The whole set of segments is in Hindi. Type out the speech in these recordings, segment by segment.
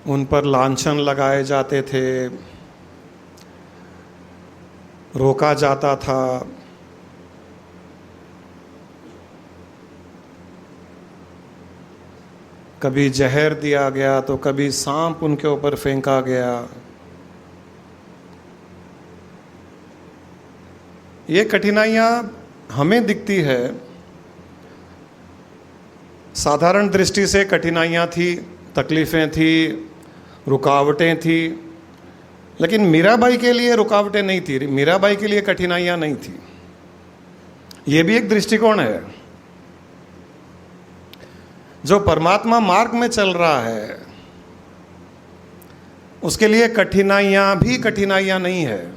उन पर लांछन लगाए जाते थे, रोका जाता था। कभी जहर दिया गया तो कभी सांप उनके ऊपर फेंका गया। ये कठिनाइयाँ हमें दिखती है, साधारण दृष्टि से कठिनाइयाँ थी, तकलीफ़ें थी, रुकावटें थी, लेकिन मीराबाई के लिए रुकावटें नहीं थी, मीराबाई के लिए कठिनाइयाँ नहीं थी। ये भी एक दृष्टिकोण है। जो परमात्मा मार्ग में चल रहा है उसके लिए कठिनाइयाँ भी कठिनाइयाँ नहीं है।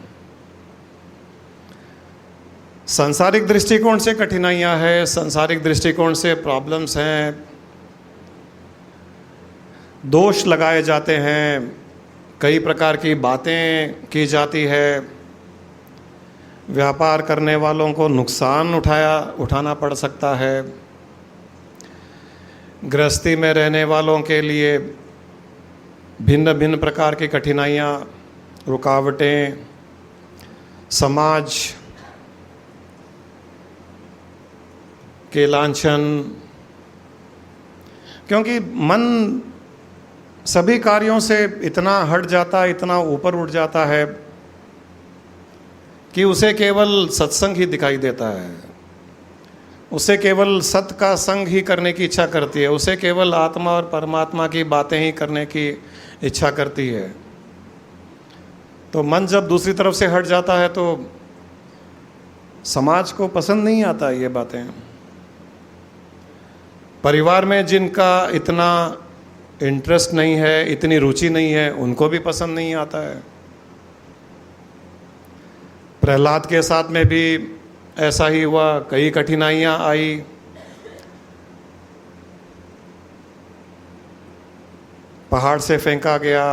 सांसारिक दृष्टिकोण से कठिनाइयाँ है, सांसारिक दृष्टिकोण से प्रॉब्लम्स हैं, दोष लगाए जाते हैं, कई प्रकार की बातें की जाती है, व्यापार करने वालों को नुकसान उठाना पड़ सकता है, गृहस्थी में रहने वालों के लिए भिन्न भिन्न प्रकार की कठिनाइयाँ, रुकावटें, समाज के लांछन, क्योंकि मन सभी कार्यों से इतना हट जाता है, इतना ऊपर उठ जाता है कि उसे केवल सत्संग ही दिखाई देता है, उसे केवल सत का संग ही करने की इच्छा करती है, उसे केवल आत्मा और परमात्मा की बातें ही करने की इच्छा करती है। तो मन जब दूसरी तरफ से हट जाता है तो समाज को पसंद नहीं आता ये बातें। परिवार में जिनका इतना इंटरेस्ट नहीं है, इतनी रुचि नहीं है, उनको भी पसंद नहीं आता है। प्रहलाद के साथ में भी ऐसा ही हुआ, कई कठिनाइयाँ आई। पहाड़ से फेंका गया,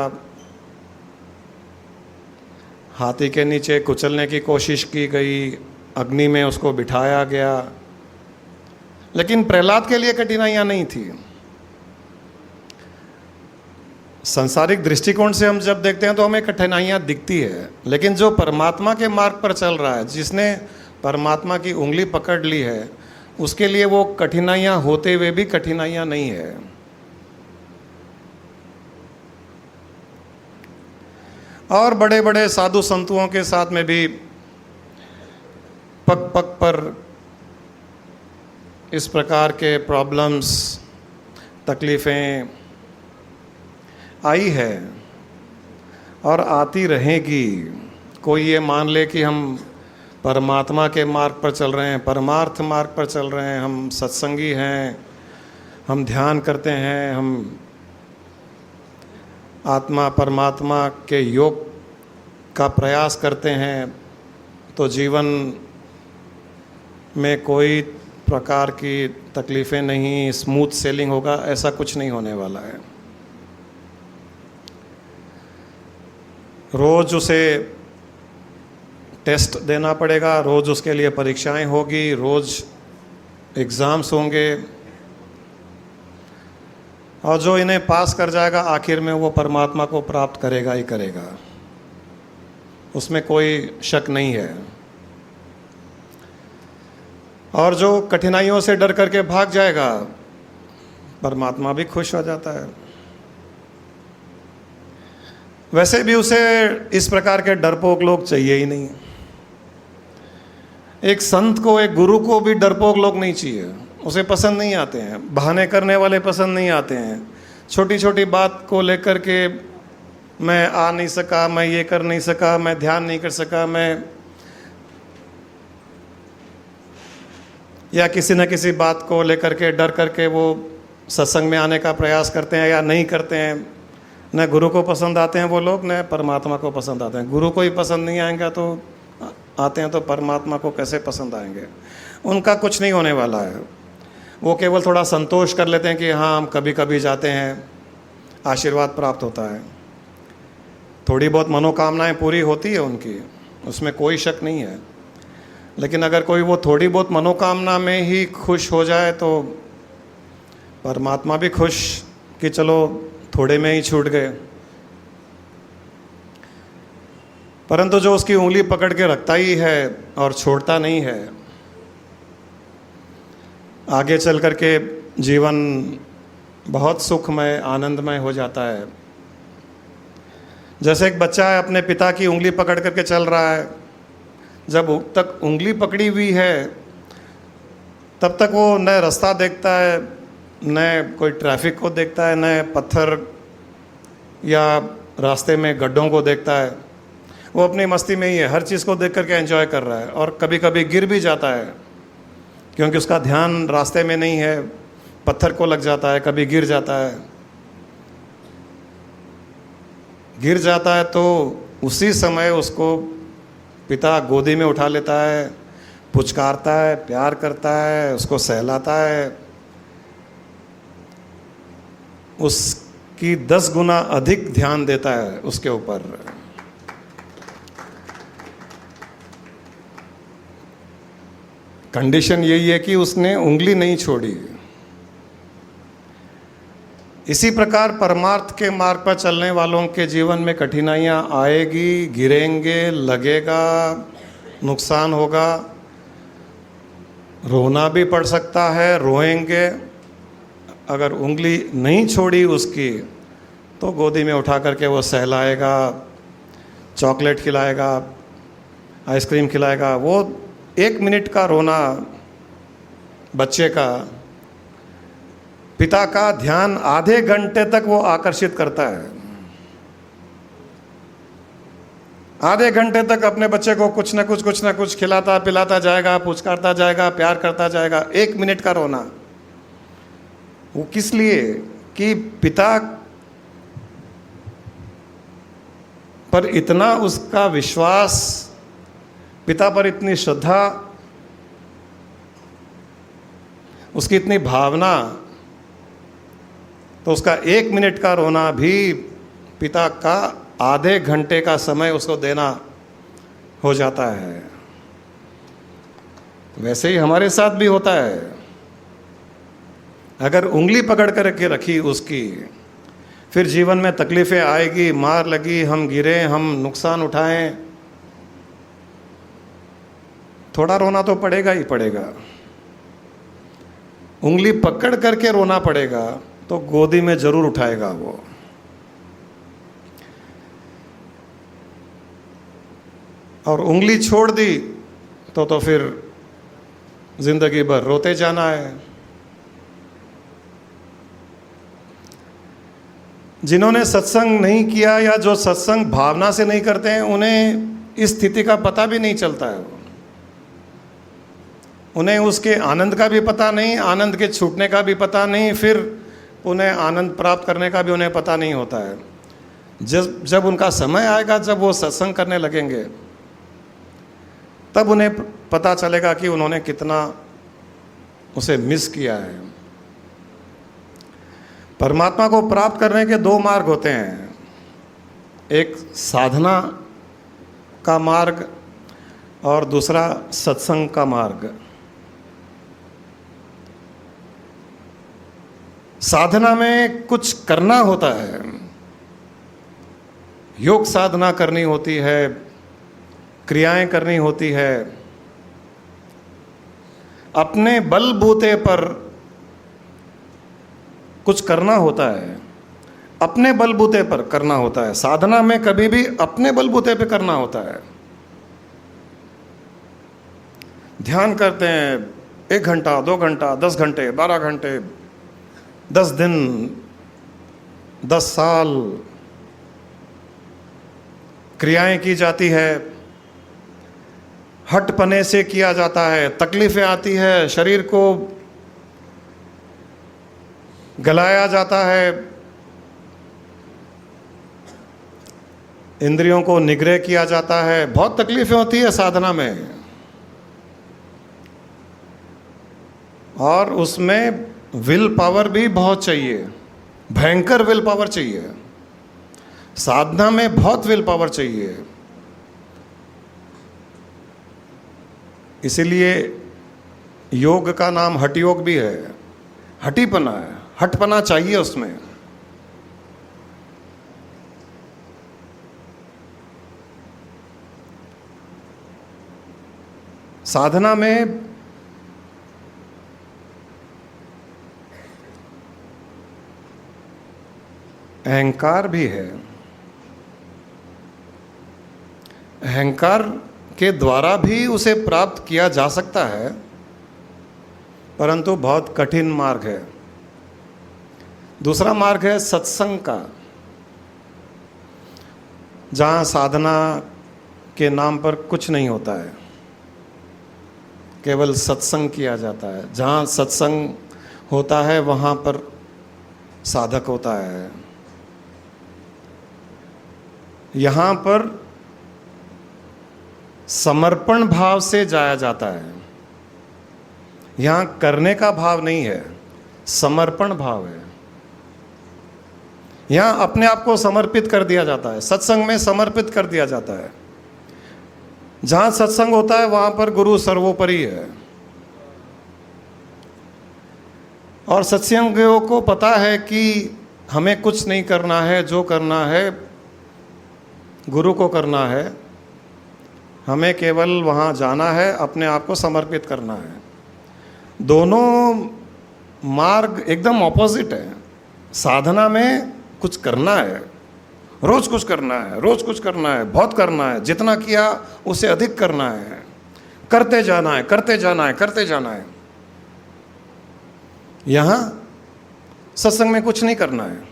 हाथी के नीचे कुचलने की कोशिश की गई, अग्नि में उसको बिठाया गया, लेकिन प्रहलाद के लिए कठिनाइयाँ नहीं थी। सांसारिक दृष्टिकोण से हम जब देखते हैं तो हमें कठिनाइयाँ दिखती है, लेकिन जो परमात्मा के मार्ग पर चल रहा है, जिसने परमात्मा की उंगली पकड़ ली है, उसके लिए वो कठिनाइयाँ होते हुए भी कठिनाइयाँ नहीं है। और बड़े बड़े साधु संतों के साथ में भी पग पग पर इस प्रकार के प्रॉब्लम्स, तकलीफ़ें आई है और आती रहेगी। कोई ये मान ले कि हम परमात्मा के मार्ग पर चल रहे हैं, परमार्थ मार्ग पर चल रहे हैं, हम सत्संगी हैं, हम ध्यान करते हैं, हम आत्मा परमात्मा के योग का प्रयास करते हैं, तो जीवन में कोई प्रकार की तकलीफ़ें नहीं, स्मूथ सेलिंग होगा, ऐसा कुछ नहीं होने वाला है। रोज़ उसे टेस्ट देना पड़ेगा, रोज़ उसके लिए परीक्षाएं होगी, रोज़ एग्ज़ाम्स होंगे, और जो इन्हें पास कर जाएगा आखिर में वो परमात्मा को प्राप्त करेगा ही करेगा, उसमें कोई शक नहीं है। और जो कठिनाइयों से डर करके भाग जाएगा, परमात्मा भी खुश हो जाता है। वैसे भी उसे इस प्रकार के डरपोक लोग चाहिए ही नहीं। एक संत को, एक गुरु को भी डरपोक लोग नहीं चाहिए, उसे पसंद नहीं आते हैं। बहाने करने वाले पसंद नहीं आते हैं। छोटी छोटी बात को लेकर के मैं आ नहीं सका, मैं ये कर नहीं सका, मैं ध्यान नहीं कर सका, मैं, या किसी न किसी बात को लेकर के डर करके वो सत्संग में आने का प्रयास करते हैं या नहीं करते हैं। न गुरु को पसंद आते हैं वो लोग, न परमात्मा को पसंद आते हैं। गुरु को ही पसंद नहीं आएंगे तो आते हैं तो परमात्मा को कैसे पसंद आएंगे? उनका कुछ नहीं होने वाला है। वो केवल थोड़ा संतोष कर लेते हैं कि हाँ हम कभी कभी जाते हैं, आशीर्वाद प्राप्त होता है। थोड़ी बहुत मनोकामनाएं पूरी होती है उनकी, उसमें कोई शक नहीं है। लेकिन अगर कोई वो थोड़ी बहुत मनोकामना में ही खुश हो जाए तो परमात्मा भी खुश कि चलो थोड़े में ही छूट गए। परंतु जो उसकी उंगली पकड़ के रखता ही है और छोड़ता नहीं है, आगे चल कर के जीवन बहुत सुखमय आनंदमय हो जाता है। जैसे एक बच्चा है, अपने पिता की उंगली पकड़ करके चल रहा है, जब तक उंगली पकड़ी हुई है तब तक वो न रास्ता देखता है, न कोई ट्रैफिक को देखता है, न पत्थर या रास्ते में गड्ढों को देखता है। वो अपनी मस्ती में ही है, हर चीज़ को देख करके एंजॉय कर रहा है, और कभी कभी गिर भी जाता है क्योंकि उसका ध्यान रास्ते में नहीं है, पत्थर को लग जाता है, कभी गिर जाता है। गिर जाता है तो उसी समय उसको पिता गोदी में उठा लेता है, पुचकारता है, प्यार करता है, उसको सहलाता है, उसकी 10 गुना अधिक ध्यान देता है उसके ऊपर। कंडीशन यही है कि उसने उंगली नहीं छोड़ी। इसी प्रकार परमार्थ के मार्ग पर चलने वालों के जीवन में कठिनाइयाँ आएगी, गिरेंगे, लगेगा, नुकसान होगा, रोना भी पड़ सकता है, रोएंगे। अगर उंगली नहीं छोड़ी उसकी तो गोदी में उठा करके वो सहलाएगा, चॉकलेट खिलाएगा, आइसक्रीम खिलाएगा। वो 1 मिनट का रोना बच्चे का पिता का ध्यान आधे घंटे तक वो आकर्षित करता है। आधे घंटे तक अपने बच्चे को कुछ ना कुछ खिलाता पिलाता जाएगा, पुचकारता जाएगा, प्यार करता जाएगा। 1 मिनट का रोना, वो किस लिए? कि पिता पर इतना उसका विश्वास, पिता पर इतनी श्रद्धा, उसकी इतनी भावना, तो उसका 1 मिनट का रोना भी पिता का आधे घंटे का समय उसको देना हो जाता है। वैसे ही हमारे साथ भी होता है। अगर उंगली पकड़ कर के रखी उसकी, फिर जीवन में तकलीफें आएगी, मार लगी, हम गिरे, हम नुकसान उठाएं, थोड़ा रोना तो पड़ेगा ही पड़ेगा। उंगली पकड़ करके रोना पड़ेगा तो गोदी में जरूर उठाएगा वो। और उंगली छोड़ दी तो फिर जिंदगी भर रोते जाना है। जिन्होंने सत्संग नहीं किया या जो सत्संग भावना से नहीं करते हैं, उन्हें इस स्थिति का पता भी नहीं चलता है। उन्हें उसके आनंद का भी पता नहीं, आनंद के छूटने का भी पता नहीं, फिर उन्हें आनंद प्राप्त करने का भी उन्हें पता नहीं होता है। जब उनका समय आएगा, जब वो सत्संग करने लगेंगे, तब उन्हें पता चलेगा कि उन्होंने कितना उसे मिस किया है। परमात्मा को प्राप्त करने के 2 मार्ग होते हैं, एक साधना का मार्ग और दूसरा सत्संग का मार्ग। साधना में कुछ करना होता है, योग साधना करनी होती है, क्रियाएं करनी होती है, अपने बलबूते पर कुछ करना होता है, अपने बलबूते पर करना होता है। साधना में कभी भी अपने बलबूते पे करना होता है। ध्यान करते हैं 1 घंटा, 2 घंटा, 10 घंटे, 12 घंटे, 10 दिन, 10 साल क्रियाएं की जाती है, हटपने से किया जाता है, तकलीफें आती है, शरीर को गलाया जाता है, इंद्रियों को निग्रह किया जाता है, बहुत तकलीफें होती है साधना में। और उसमें विल पावर भी बहुत चाहिए, भयंकर विल पावर चाहिए। साधना में बहुत विल पावर चाहिए। इसीलिए योग का नाम हठ योग भी है। हठीपना है, हठपना चाहिए उसमें। साधना में अहंकार भी है। अहंकार के द्वारा भी उसे प्राप्त किया जा सकता है, परंतु बहुत कठिन मार्ग है। दूसरा मार्ग है सत्संग का, जहाँ साधना के नाम पर कुछ नहीं होता है, केवल सत्संग किया जाता है। जहाँ सत्संग होता है वहाँ पर साधक होता है। यहाँ पर समर्पण भाव से जाया जाता है। यहाँ करने का भाव नहीं है, समर्पण भाव है। यहाँ अपने आप को समर्पित कर दिया जाता है, सत्संग में समर्पित कर दिया जाता है। जहाँ सत्संग होता है वहाँ पर गुरु सर्वोपरि है। और सत्संगियों को पता है कि हमें कुछ नहीं करना है, जो करना है गुरु को करना है। हमें केवल वहाँ जाना है, अपने आप को समर्पित करना है। दोनों मार्ग एकदम ऑपोजिट है। साधना में कुछ करना है, रोज कुछ करना है, रोज कुछ करना है, बहुत करना है, जितना किया उससे अधिक करना है, करते जाना है, करते जाना है, करते जाना है। यहाँ सत्संग में कुछ नहीं करना है।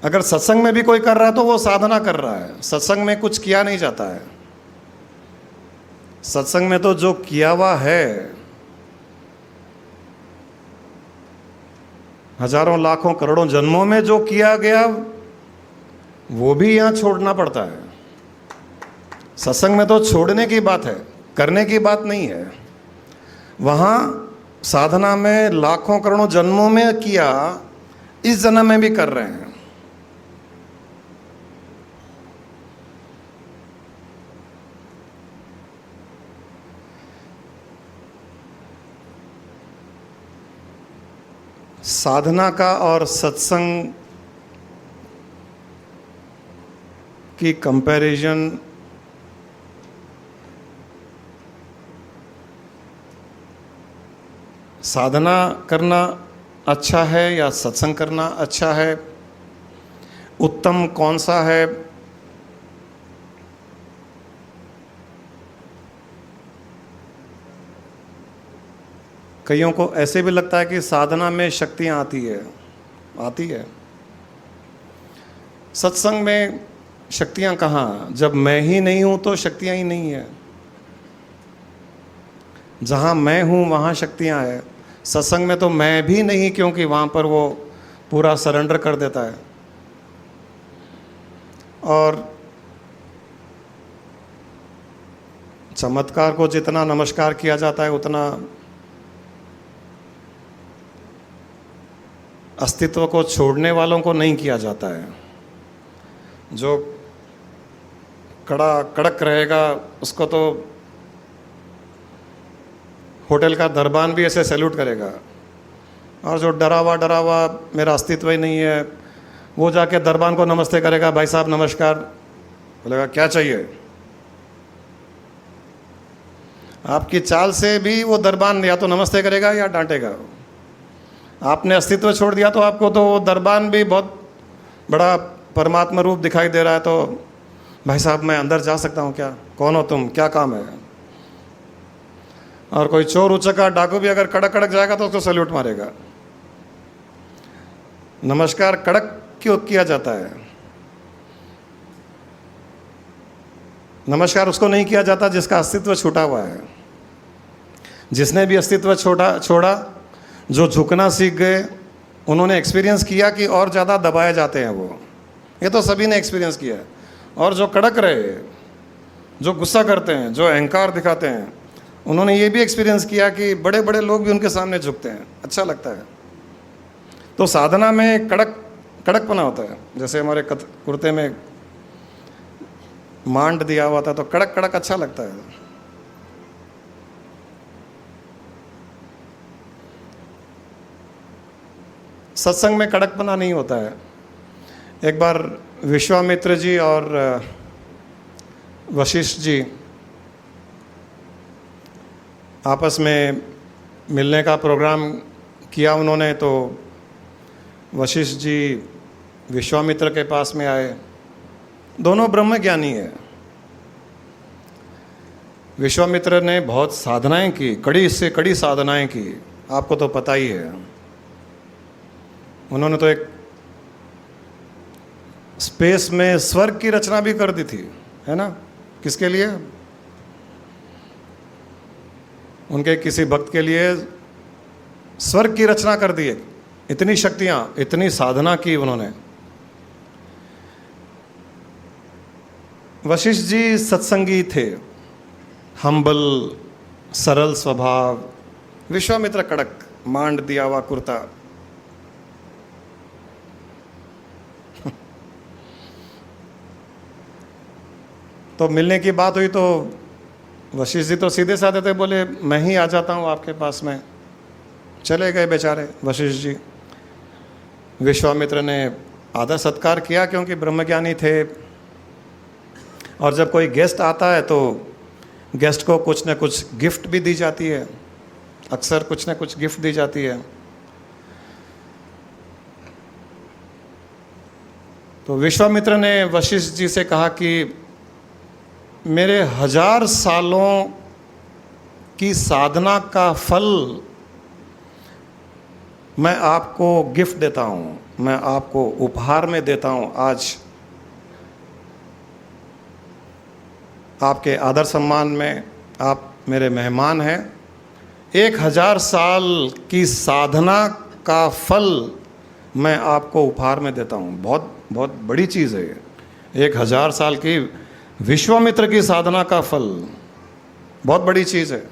अगर सत्संग में भी कोई कर रहा है तो वो साधना कर रहा है। सत्संग में कुछ किया नहीं जाता है। सत्संग में तो जो किया हुआ है, हजारों लाखों करोड़ों जन्मों में जो किया गया, वो भी यहाँ छोड़ना पड़ता है। सत्संग में तो छोड़ने की बात है, करने की बात नहीं है। वहाँ साधना में लाखों करोड़ों जन्मों में किया, इस जन्म में भी कर रहे हैं। साधना का और सत्संग की कंपैरिजन साधना करना अच्छा है या सत्संग करना अच्छा है, उत्तम कौन सा है? कईयों को ऐसे भी लगता है कि साधना में शक्तियाँ आती है। सत्संग में शक्तियाँ कहाँ? जब मैं ही नहीं हूँ तो शक्तियाँ ही नहीं है। जहाँ मैं हूँ वहाँ शक्तियाँ है। सत्संग में तो मैं भी नहीं, क्योंकि वहाँ पर वो पूरा सरेंडर कर देता है। और चमत्कार को जितना नमस्कार किया जाता है, उतना अस्तित्व को छोड़ने वालों को नहीं किया जाता है। जो कड़क रहेगा उसको तो होटल का दरबान भी ऐसे सैल्यूट करेगा, और जो डरा हुआ मेरा अस्तित्व ही नहीं है, वो जाके दरबान को नमस्ते करेगा, भाई साहब नमस्कार, बोलेगा क्या चाहिए? आपकी चाल से भी वो दरबान या तो नमस्ते करेगा या डांटेगा। आपने अस्तित्व छोड़ दिया तो आपको तो वो दरबान भी बहुत बड़ा परमात्मा रूप दिखाई दे रहा है, तो भाई साहब मैं अंदर जा सकता हूँ क्या? कौन हो तुम? क्या काम है? और कोई चोर उचक्का डाकू भी अगर कड़क जाएगा तो उसको सैल्यूट मारेगा। नमस्कार कड़क क्यों किया जाता है? नमस्कार उसको नहीं किया जाता जिसका अस्तित्व छूटा हुआ है। जिसने भी अस्तित्व छोड़ा, जो झुकना सीख गए, उन्होंने एक्सपीरियंस किया कि और ज़्यादा दबाए जाते हैं वो। ये तो सभी ने एक्सपीरियंस किया है। और जो कड़क रहे, जो गुस्सा करते हैं, जो अहंकार दिखाते हैं, उन्होंने ये भी एक्सपीरियंस किया कि बड़े बड़े लोग भी उनके सामने झुकते हैं, अच्छा लगता है। तो साधना में कड़कपना होता है। जैसे हमारे कुर्ते में मांड दिया हुआ था तो कड़क अच्छा लगता है। सत्संग में कड़कपना नहीं होता है। एक बार विश्वामित्र जी और वशिष्ठ जी आपस में मिलने का प्रोग्राम किया उन्होंने, तो वशिष्ठ जी विश्वामित्र के पास में आए। दोनों ब्रह्मज्ञानी है। विश्वामित्र ने बहुत साधनाएं की, कड़ी से कड़ी साधनाएं की, आपको तो पता ही है। उन्होंने तो एक स्पेस में स्वर्ग की रचना भी कर दी थी, है ना? किसके लिए? उनके किसी भक्त के लिए स्वर्ग की रचना कर दी। इतनी शक्तियां, इतनी साधना की उन्होंने। वशिष्ठ जी सत्संगी थे, हम्बल, सरल स्वभाव। विश्वामित्र कड़क, मांड दिया हुआ कुर्ता। तो मिलने की बात हुई तो वशिष्ठ जी तो सीधे साधे थे, बोले मैं ही आ जाता हूँ आपके पास में। चले गए बेचारे वशिष्ठ जी। विश्वामित्र ने आदर सत्कार किया क्योंकि ब्रह्मज्ञानी थे, और जब कोई गेस्ट आता है तो गेस्ट को कुछ न कुछ गिफ्ट भी दी जाती है, अक्सर कुछ न कुछ गिफ्ट दी जाती है। तो विश्वामित्र ने वशिष्ठ जी से कहा कि मेरे 1000 सालों की साधना का फल मैं आपको गिफ्ट देता हूँ, मैं आपको उपहार में देता हूँ। आज आपके आदर सम्मान में आप मेरे मेहमान हैं। 1000 साल की साधना का फल मैं आपको उपहार में देता हूँ। बहुत बहुत बड़ी चीज़ है ये। 1000 साल की विश्वामित्र की साधना का फल बहुत बड़ी चीज़ है।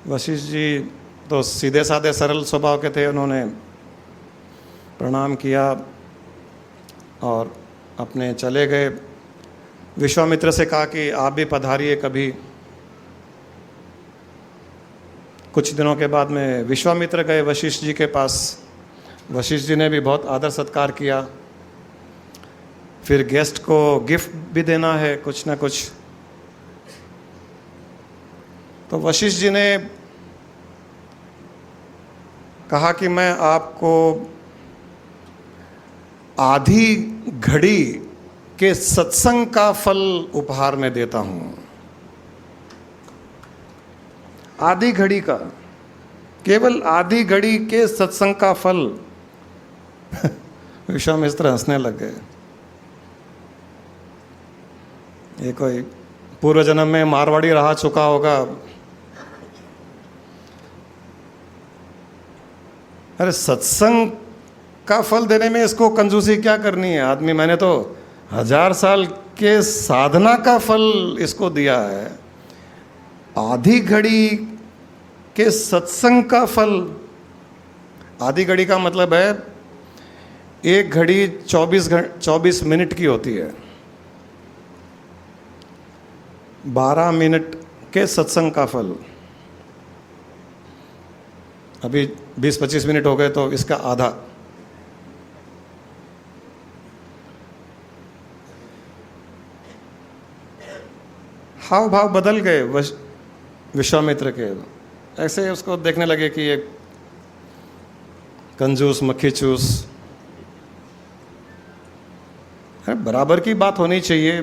वशिष्ठ जी तो सीधे साधे सरल स्वभाव के थे। उन्होंने प्रणाम किया और अपने चले गए। विश्वामित्र से कहा कि आप भी पधारिए कभी। कुछ दिनों के बाद में विश्वामित्र गए वशिष्ठ जी के पास। वशिष्ठ जी ने भी बहुत आदर सत्कार किया। फिर गेस्ट को गिफ्ट भी देना है कुछ ना कुछ। तो वशिष्ठ जी ने कहा कि मैं आपको आधी घड़ी के सत्संग का फल उपहार में देता हूं। आधी घड़ी का, केवल आधी घड़ी के सत्संग का फल। विश्वामित्र हंसने लग गए। ये कोई पूर्व जन्म में मारवाड़ी रहा चुका होगा। अरे सत्संग का फल देने में इसको कंजूसी क्या करनी है आदमी? मैंने तो 1000 साल के साधना का फल इसको दिया है। आधी घड़ी के सत्संग का फल। आधी घड़ी का मतलब है एक घड़ी 24 मिनट की होती है। 12 मिनट के सत्संग का फल। अभी 20-25 मिनट हो गए तो इसका आधा। हाव भाव बदल गए विश्वामित्र के। ऐसे उसको देखने लगे कि ये कंजूस मक्खी चूस। बराबर की बात होनी चाहिए।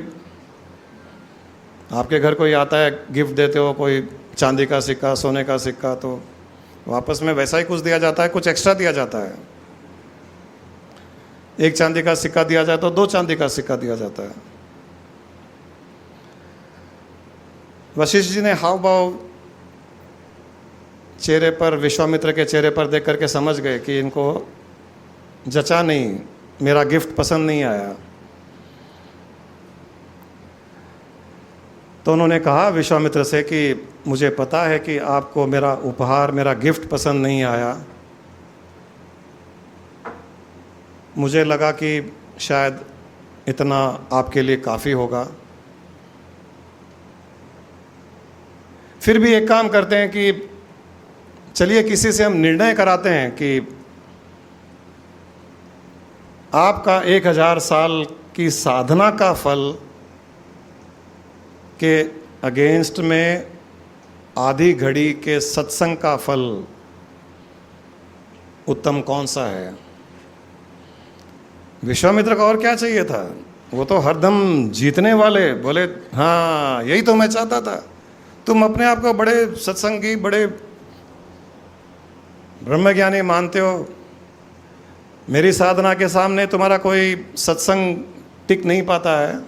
आपके घर कोई आता है, गिफ्ट देते हो, कोई चांदी का सिक्का, सोने का सिक्का, तो वापस में वैसा ही कुछ दिया जाता है, कुछ एक्स्ट्रा दिया जाता है। एक चांदी का सिक्का दिया जाए तो 2 चांदी का सिक्का दिया जाता है। वशिष्ठ जी ने हाव भाव चेहरे पर, विश्वामित्र के चेहरे पर देख करके समझ गए कि इनको जचा नहीं, मेरा गिफ्ट पसंद नहीं आया। तो उन्होंने कहा विश्वामित्र से कि मुझे पता है कि आपको मेरा उपहार, मेरा गिफ्ट पसंद नहीं आया। मुझे लगा कि शायद इतना आपके लिए काफ़ी होगा। फिर भी एक काम करते हैं कि चलिए किसी से हम निर्णय कराते हैं कि आपका 1000 साल की साधना का फल के अगेंस्ट में आधी घड़ी के सत्संग का फल उत्तम कौन सा है? विश्वामित्र को और क्या चाहिए था? वो तो हरदम जीतने वाले, बोले हाँ यही तो मैं चाहता था। तुम अपने आप को बड़े सत्संगी, बड़े ब्रह्मज्ञानी मानते हो, मेरी साधना के सामने तुम्हारा कोई सत्संग टिक नहीं पाता है,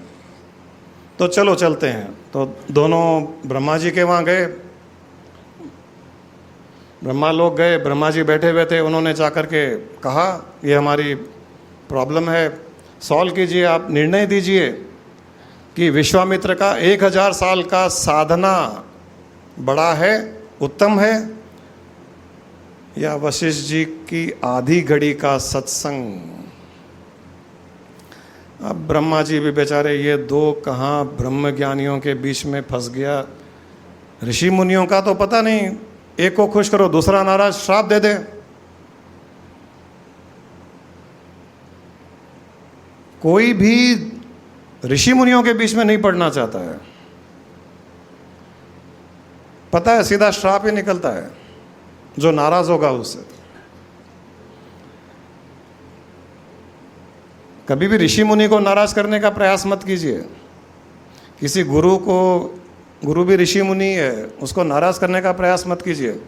तो चलो चलते हैं। तो दोनों ब्रह्मा जी के वहाँ गए, ब्रह्मा लोग गए, ब्रह्मा जी बैठे हुए थे। उन्होंने जाकर के कहा ये हमारी प्रॉब्लम है, सॉल्व कीजिए, आप निर्णय दीजिए कि विश्वामित्र का 1000 साल का साधना बड़ा है, उत्तम है, या वशिष्ठ जी की आधी घड़ी का सत्संग। अब ब्रह्मा जी भी बेचारे, ये दो कहाँ ब्रह्म ज्ञानियों के बीच में फंस गया। ऋषि मुनियों का तो पता नहीं, एक को खुश करो दूसरा नाराज, श्राप दे दे। कोई भी ऋषि मुनियों के बीच में नहीं पड़ना चाहता है, पता है सीधा श्राप ही निकलता है जो नाराज होगा उससे। कभी भी ऋषि मुनि को नाराज करने का प्रयास मत कीजिए। किसी गुरु को, गुरु भी ऋषि मुनि है, उसको नाराज करने का प्रयास मत कीजिए।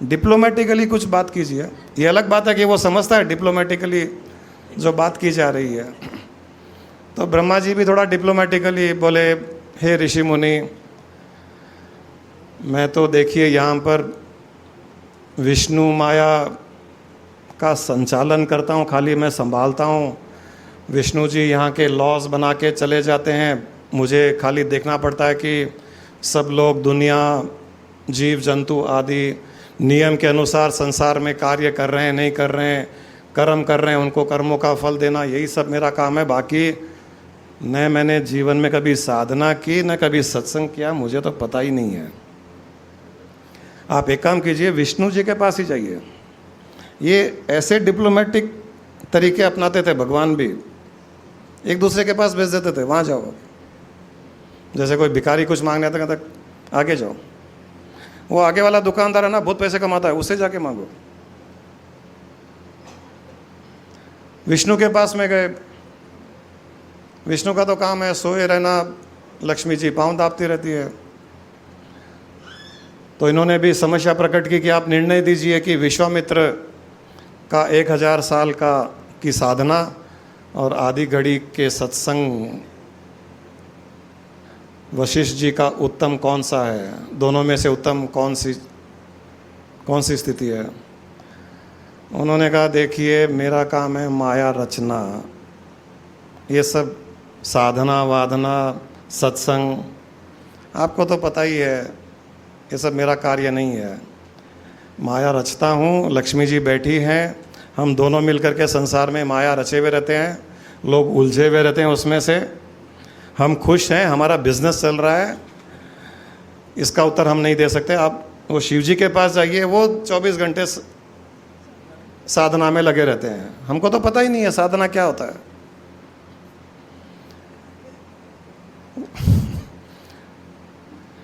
डिप्लोमेटिकली कुछ बात कीजिए। ये अलग बात है कि वो समझता है डिप्लोमेटिकली जो बात की जा रही है। तो ब्रह्मा जी भी थोड़ा डिप्लोमेटिकली बोले, हे ऋषि मुनि, मैं तो देखिए यहाँ पर विष्णु माया का संचालन करता हूँ, खाली मैं संभालता हूँ। विष्णु जी यहाँ के लॉज बना के चले जाते हैं, मुझे खाली देखना पड़ता है कि सब लोग, दुनिया, जीव जंतु आदि नियम के अनुसार संसार में कार्य कर रहे हैं नहीं कर रहे हैं, कर्म कर रहे हैं, उनको कर्मों का फल देना, यही सब मेरा काम है। बाकी न मैंने जीवन में कभी साधना की, न कभी सत्संग किया, मुझे तो पता ही नहीं है। आप एक काम कीजिए, विष्णु जी के पास ही जाइए। ये ऐसे डिप्लोमेटिक तरीके अपनाते थे भगवान भी, एक दूसरे के पास भेज देते थे, वहाँ जाओ। जैसे कोई भिखारी कुछ मांगने आता, कहता आगे जाओ। वो आगे वाला दुकानदार है ना, बहुत पैसे कमाता है, उससे जाके मांगो। विष्णु के पास में गए, विष्णु का तो काम है सोए रहना, लक्ष्मी जी पांव दाबती रहती है। तो इन्होंने भी समस्या प्रकट की कि आप निर्णय दीजिए कि विश्वामित्र का 1000 साल की साधना और आधी घड़ी के सत्संग, वशिष्ठ जी का उत्तम कौन सा है? दोनों में से उत्तम कौन सी स्थिति है? उन्होंने कहा, देखिए मेरा काम है माया रचना, ये सब साधना वाधना सत्संग आपको तो पता ही है, ये सब मेरा कार्य नहीं है। माया रचता हूँ, लक्ष्मी जी बैठी हैं, हम दोनों मिलकर के संसार में माया रचे हुए रहते हैं, लोग उलझे हुए रहते हैं उसमें से, हम खुश हैं, हमारा बिजनेस चल रहा है। इसका उत्तर हम नहीं दे सकते। आप वो शिव जी के पास जाइए, वो 24 घंटे साधना में लगे रहते हैं, हमको तो पता ही नहीं है साधना क्या होता है।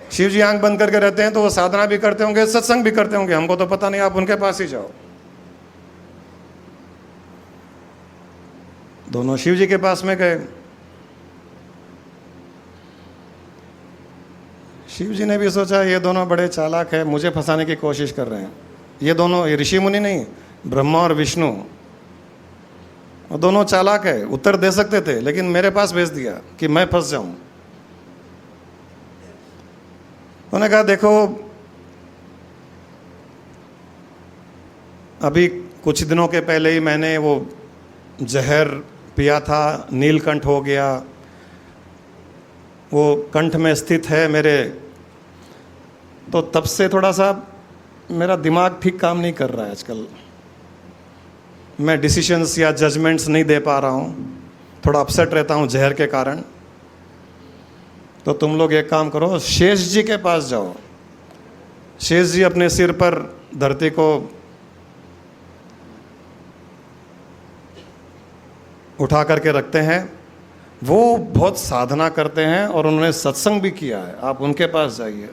शिव जी आंख बंद करके रहते हैं तो वो साधना भी करते होंगे, सत्संग भी करते होंगे, हमको तो पता नहीं। आप उनके पास ही जाओ। दोनों शिव जी के पास में गए। शिव जी ने भी सोचा ये दोनों बड़े चालाक है, मुझे फंसाने की कोशिश कर रहे हैं। ये दोनों, ये ऋषि मुनि नहीं, ब्रह्मा और विष्णु, वो दोनों चालाक है, उत्तर दे सकते थे, लेकिन मेरे पास भेज दिया कि मैं फंस जाऊं। उन्होंने कहा, देखो अभी कुछ दिनों के पहले ही मैंने वो जहर पिया था, नीलकंठ हो गया, वो कंठ में स्थित है मेरे, तो तब से थोड़ा सा मेरा दिमाग ठीक काम नहीं कर रहा है आजकल। मैं डिसीजंस या जजमेंट्स नहीं दे पा रहा हूँ, थोड़ा अपसेट रहता हूँ जहर के कारण। तो तुम लोग एक काम करो, शेष जी के पास जाओ। शेष जी अपने सिर पर धरती को उठा करके रखते हैं। वो बहुत साधना करते हैं और उन्होंने सत्संग भी किया है, आप उनके पास जाइए।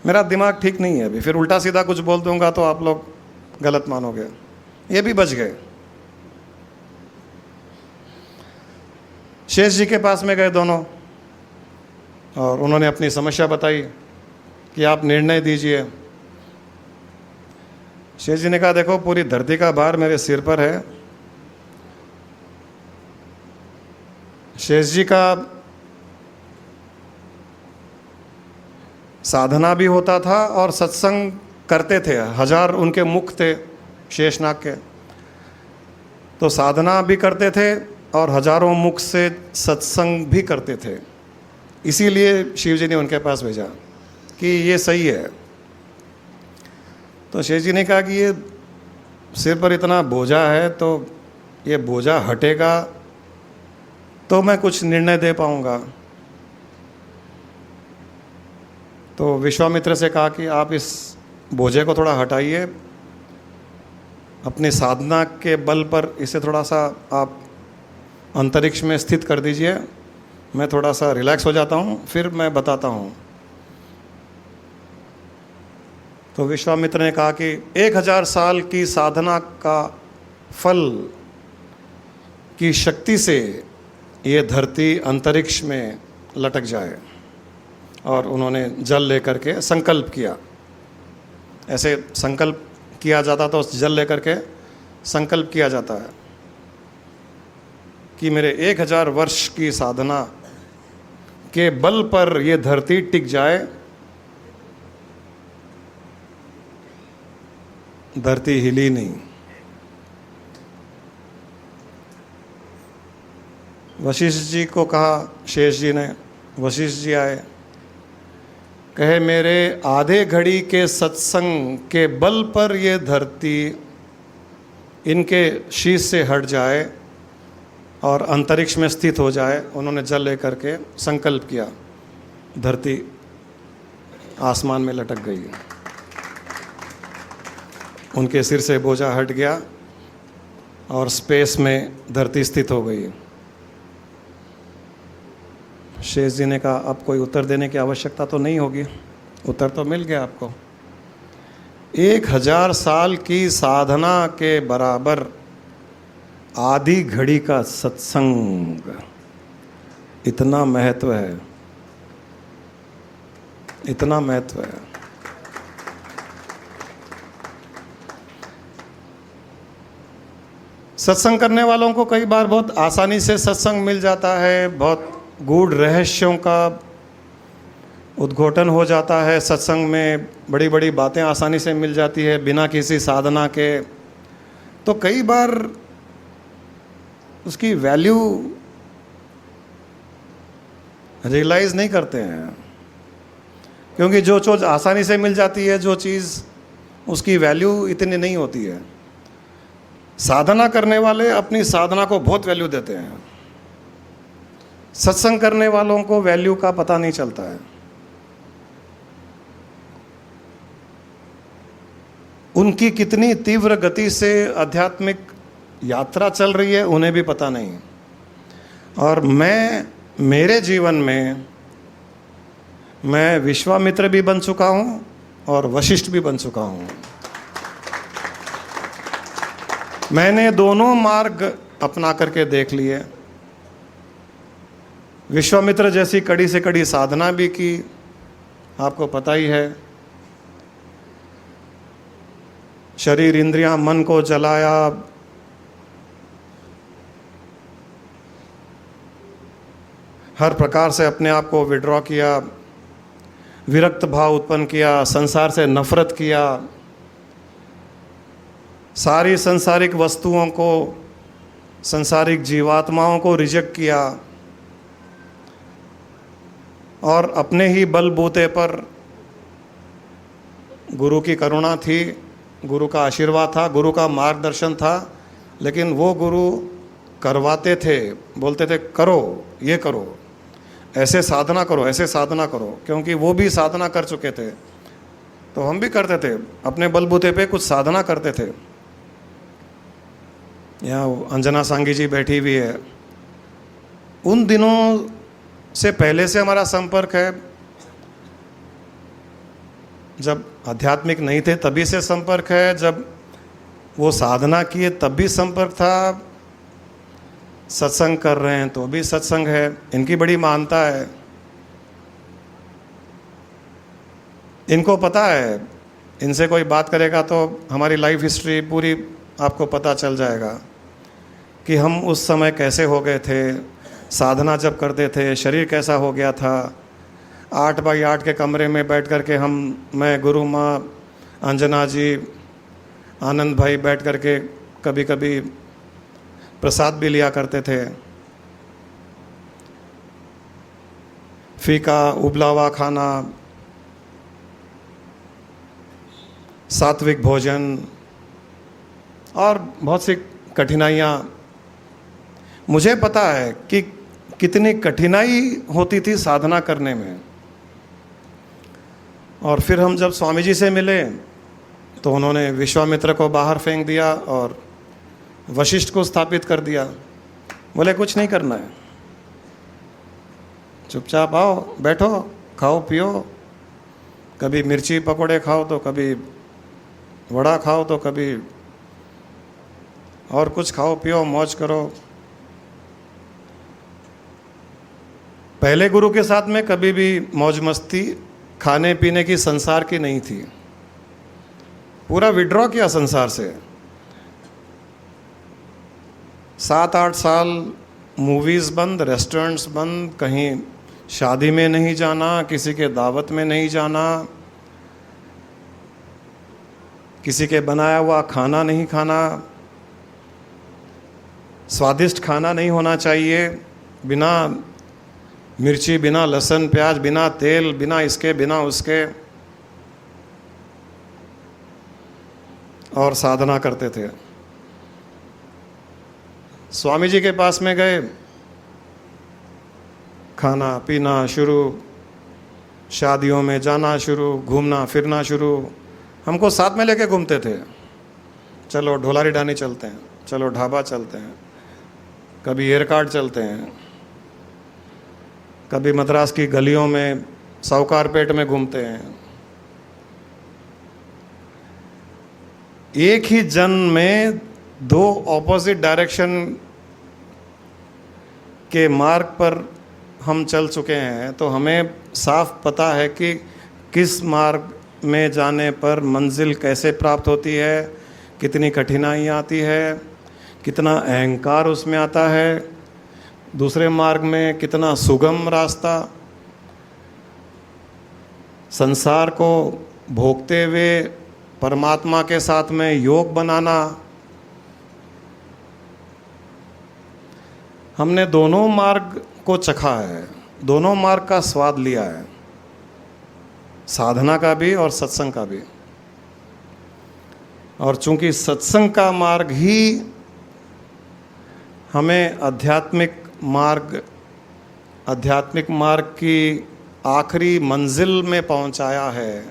मेरा दिमाग ठीक नहीं है अभी, फिर उल्टा सीधा कुछ बोल दूंगा तो आप लोग गलत मानोगे। ये भी बच गए। शेष जी के पास में गए दोनों और उन्होंने अपनी समस्या बताई कि आप निर्णय दीजिए। शेष जी ने कहा, देखो पूरी धरती का भार मेरे सिर पर है। शेष जी का साधना भी होता था और सत्संग करते थे, 1000 उनके मुख थे शेषनाग के, तो साधना भी करते थे और हजारों मुख से सत्संग भी करते थे। इसीलिए शिव जी ने उनके पास भेजा कि ये सही है। तो शेष जी ने कहा कि ये सिर पर इतना बोझा है, तो ये बोझा हटेगा तो मैं कुछ निर्णय दे पाऊंगा। तो विश्वामित्र से कहा कि आप इस बोझे को थोड़ा हटाइए, अपनी साधना के बल पर इसे थोड़ा सा आप अंतरिक्ष में स्थित कर दीजिए, मैं थोड़ा सा रिलैक्स हो जाता हूँ, फिर मैं बताता हूँ। तो विश्वामित्र ने कहा कि 1000 साल की साधना का फल की शक्ति से ये धरती अंतरिक्ष में लटक जाए। और उन्होंने जल लेकर के संकल्प किया। ऐसे संकल्प किया जाता तो जल लेकर के संकल्प किया जाता है कि मेरे 1000 वर्ष की साधना के बल पर ये धरती टिक जाए। धरती हिली नहीं। वशिष्ठ जी को कहा, शेष जी ने, वशिष्ठ जी आए, कहे मेरे आधे घड़ी के सत्संग के बल पर ये धरती इनके शीश से हट जाए और अंतरिक्ष में स्थित हो जाए। उन्होंने जल लेकर के संकल्प किया, धरती आसमान में लटक गई, उनके सिर से बोझा हट गया और स्पेस में धरती स्थित हो गई। शेष जी ने कहा, अब कोई उत्तर देने की आवश्यकता तो नहीं होगी, उत्तर तो मिल गया आपको। 1000 साल की साधना के बराबर आधी घड़ी का सत्संग, इतना महत्व है, इतना महत्व है। सत्संग करने वालों को कई बार बहुत आसानी से सत्संग मिल जाता है, बहुत गूढ़ रहस्यों का उद्घाटन हो जाता है, सत्संग में बड़ी बड़ी बातें आसानी से मिल जाती है बिना किसी साधना के। तो कई बार उसकी वैल्यू रियलाइज़ नहीं करते हैं, क्योंकि जो चीज़ आसानी से मिल जाती है, जो चीज़ उसकी वैल्यू इतनी नहीं होती है। साधना करने वाले अपनी साधना को बहुत वैल्यू देते हैं, सत्संग करने वालों को वैल्यू का पता नहीं चलता है। उनकी कितनी तीव्र गति से आध्यात्मिक यात्रा चल रही है उन्हें भी पता नहीं। और मेरे जीवन में मैं विश्वामित्र भी बन चुका हूँ और वशिष्ठ भी बन चुका हूँ। मैंने दोनों मार्ग अपना करके देख लिए। विश्वामित्र जैसी कड़ी से कड़ी साधना भी की, आपको पता ही है। शरीर इंद्रियां मन को जलाया, हर प्रकार से अपने आप को विड्रॉ किया, विरक्त भाव उत्पन्न किया, संसार से नफरत किया, सारी संसारिक वस्तुओं को, संसारिक जीवात्माओं को रिजेक्ट किया और अपने ही बलबूते पर, गुरु की करुणा थी, गुरु का आशीर्वाद था, गुरु का मार्गदर्शन था, लेकिन वो गुरु करवाते थे, बोलते थे करो, ये करो, ऐसे साधना करो, ऐसे साधना करो, क्योंकि वो भी साधना कर चुके थे। तो हम भी करते थे, अपने बलबूते पे कुछ साधना करते थे। यहाँ अंजना सांगी जी बैठी हुई है, उन दिनों से पहले से हमारा संपर्क है। जब आध्यात्मिक नहीं थे तभी से संपर्क है, जब वो साधना किए तब भी संपर्क था, सत्संग कर रहे हैं तो भी सत्संग है। इनकी बड़ी मानता है, इनको पता है, इनसे कोई बात करेगा तो हमारी लाइफ हिस्ट्री पूरी आपको पता चल जाएगा कि हम उस समय कैसे हो गए थे, साधना जब करते थे शरीर कैसा हो गया था। 8x8 के कमरे में बैठ कर के मैं, गुरु माँ, अंजना जी, आनंद भाई बैठ कर के कभी कभी प्रसाद भी लिया करते थे। फीका, उबला हुआ खाना, सात्विक भोजन और बहुत सी कठिनाइयाँ। मुझे पता है कि कितनी कठिनाई होती थी साधना करने में। और फिर हम जब स्वामी जी से मिले तो उन्होंने विश्वामित्र को बाहर फेंक दिया और वशिष्ठ को स्थापित कर दिया। बोले कुछ नहीं करना है, चुपचाप आओ, बैठो, खाओ पियो, कभी मिर्ची पकोड़े खाओ तो कभी वड़ा खाओ तो कभी और कुछ खाओ पियो, मौज करो। पहले गुरु के साथ में कभी भी मौज मस्ती खाने पीने की संसार की नहीं थी, पूरा विड्रॉ किया संसार से। 7-8 साल मूवीज़ बंद, रेस्टोरेंट्स बंद, कहीं शादी में नहीं जाना, किसी के दावत में नहीं जाना, किसी के बनाया हुआ खाना नहीं खाना, स्वादिष्ट खाना नहीं होना चाहिए, बिना मिर्ची, बिना लहसुन प्याज, बिना तेल, बिना इसके बिना उसके, और साधना करते थे। स्वामी जी के पास में गए, खाना पीना शुरू, शादियों में जाना शुरू, घूमना फिरना शुरू। हमको साथ में लेके घूमते थे, चलो ढोलारी डानी चलते हैं, चलो ढाबा चलते हैं, कभी एयरकार्ड चलते हैं, कभी मद्रास की गलियों में साहूकारपेट में घूमते हैं। एक ही जन्म में 2 ऑपोजिट डायरेक्शन के मार्ग पर हम चल चुके हैं, तो हमें साफ पता है कि किस मार्ग में जाने पर मंजिल कैसे प्राप्त होती है, कितनी कठिनाइयाँ आती है, कितना अहंकार उसमें आता है, दूसरे मार्ग में कितना सुगम रास्ता। संसार को भोगते हुए परमात्मा के साथ में योग बनाना। हमने दोनों मार्ग को चखा है, दोनों मार्ग का स्वाद लिया है, साधना का भी और सत्संग का भी। और चूंकि सत्संग का मार्ग ही हमें आध्यात्मिक मार्ग की आखिरी मंजिल में पहुंचाया है,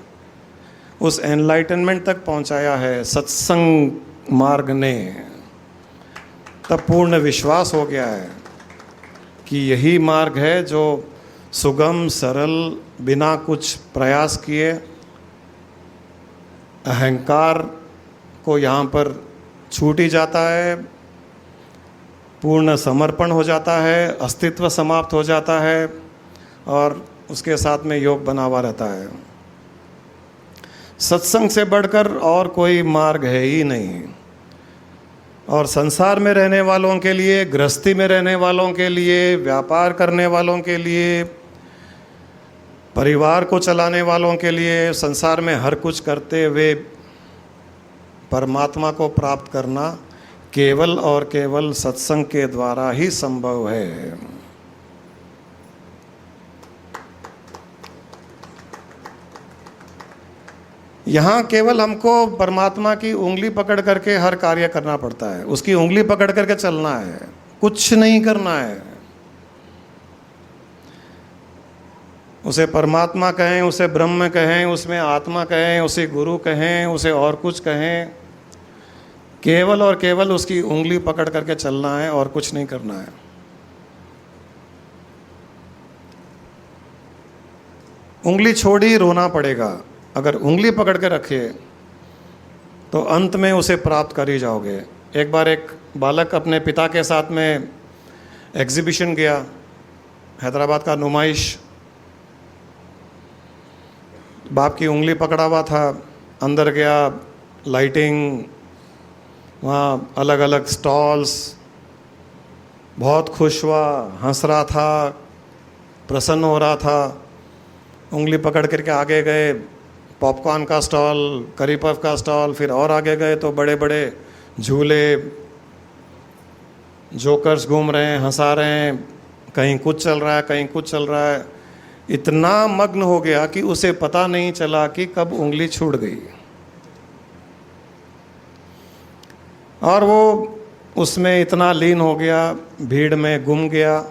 उस एनलाइटनमेंट तक पहुंचाया है सत्संग मार्ग ने, तब पूर्ण विश्वास हो गया है कि यही मार्ग है जो सुगम सरल, बिना कुछ प्रयास किए अहंकार को यहाँ पर छूट ही जाता है, पूर्ण समर्पण हो जाता है, अस्तित्व समाप्त हो जाता है और उसके साथ में योग बना हुआ रहता है। सत्संग से बढ़कर और कोई मार्ग है ही नहीं। और संसार में रहने वालों के लिए, गृहस्थी में रहने वालों के लिए, व्यापार करने वालों के लिए, परिवार को चलाने वालों के लिए, संसार में हर कुछ करते हुए परमात्मा को प्राप्त करना केवल और केवल सत्संग के द्वारा ही संभव है। यहाँ केवल हमको परमात्मा की उंगली पकड़ करके हर कार्य करना पड़ता है, उसकी उंगली पकड़ करके चलना है, कुछ नहीं करना है। उसे परमात्मा कहें, उसे ब्रह्म कहें, उसमें आत्मा कहें, उसे गुरु कहें, उसे और कुछ कहें, केवल और केवल उसकी उंगली पकड़ करके चलना है और कुछ नहीं करना है। उंगली छोड़ी रोना पड़ेगा, अगर उंगली पकड़ के रखे तो अंत में उसे प्राप्त कर ही जाओगे। एक बार एक बालक अपने पिता के साथ में एग्जीबिशन गया, हैदराबाद का नुमाइश। बाप की उंगली पकड़ा हुआ था, अंदर गया, लाइटिंग, वहाँ अलग अलग स्टॉल्स, बहुत खुश हुआ, हंस रहा था, प्रसन्न हो रहा था। उंगली पकड़ करके आगे गए, पॉपकॉर्न का स्टॉल, करी पफ का स्टॉल, फिर और आगे गए तो बड़े बड़े झूले, जोकर्स घूम रहे हैं, हंसा रहे हैं, कहीं कुछ चल रहा है, कहीं कुछ चल रहा है। इतना मग्न हो गया कि उसे पता नहीं चला कि कब उंगली छूट गई। और वो उसमें इतना लीन हो गया, भीड़ में गुम गया।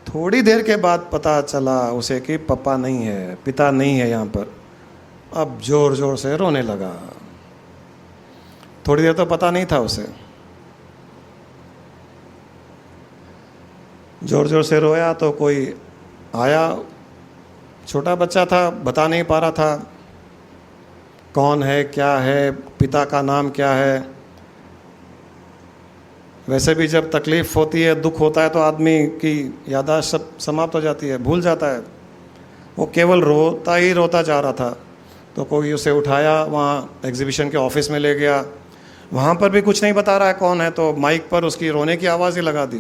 थोड़ी देर के बाद पता चला उसे कि पापा नहीं है, पिता नहीं है यहाँ पर। अब जोर जोर से रोने लगा। थोड़ी देर तो पता नहीं था उसे, जोर जोर से रोया तो कोई आया, छोटा बच्चा था, बता नहीं पा रहा था कौन है, क्या है, पिता का नाम क्या है। वैसे भी जब तकलीफ़ होती है, दुख होता है तो आदमी की याददाश्त सब समाप्त हो जाती है, भूल जाता है। वो केवल रोता ही रोता जा रहा था। तो कोई उसे उठाया, वहाँ एग्जीबिशन के ऑफिस में ले गया। वहाँ पर भी कुछ नहीं बता रहा है कौन है, तो माइक पर उसकी रोने की आवाज़ ही लगा दी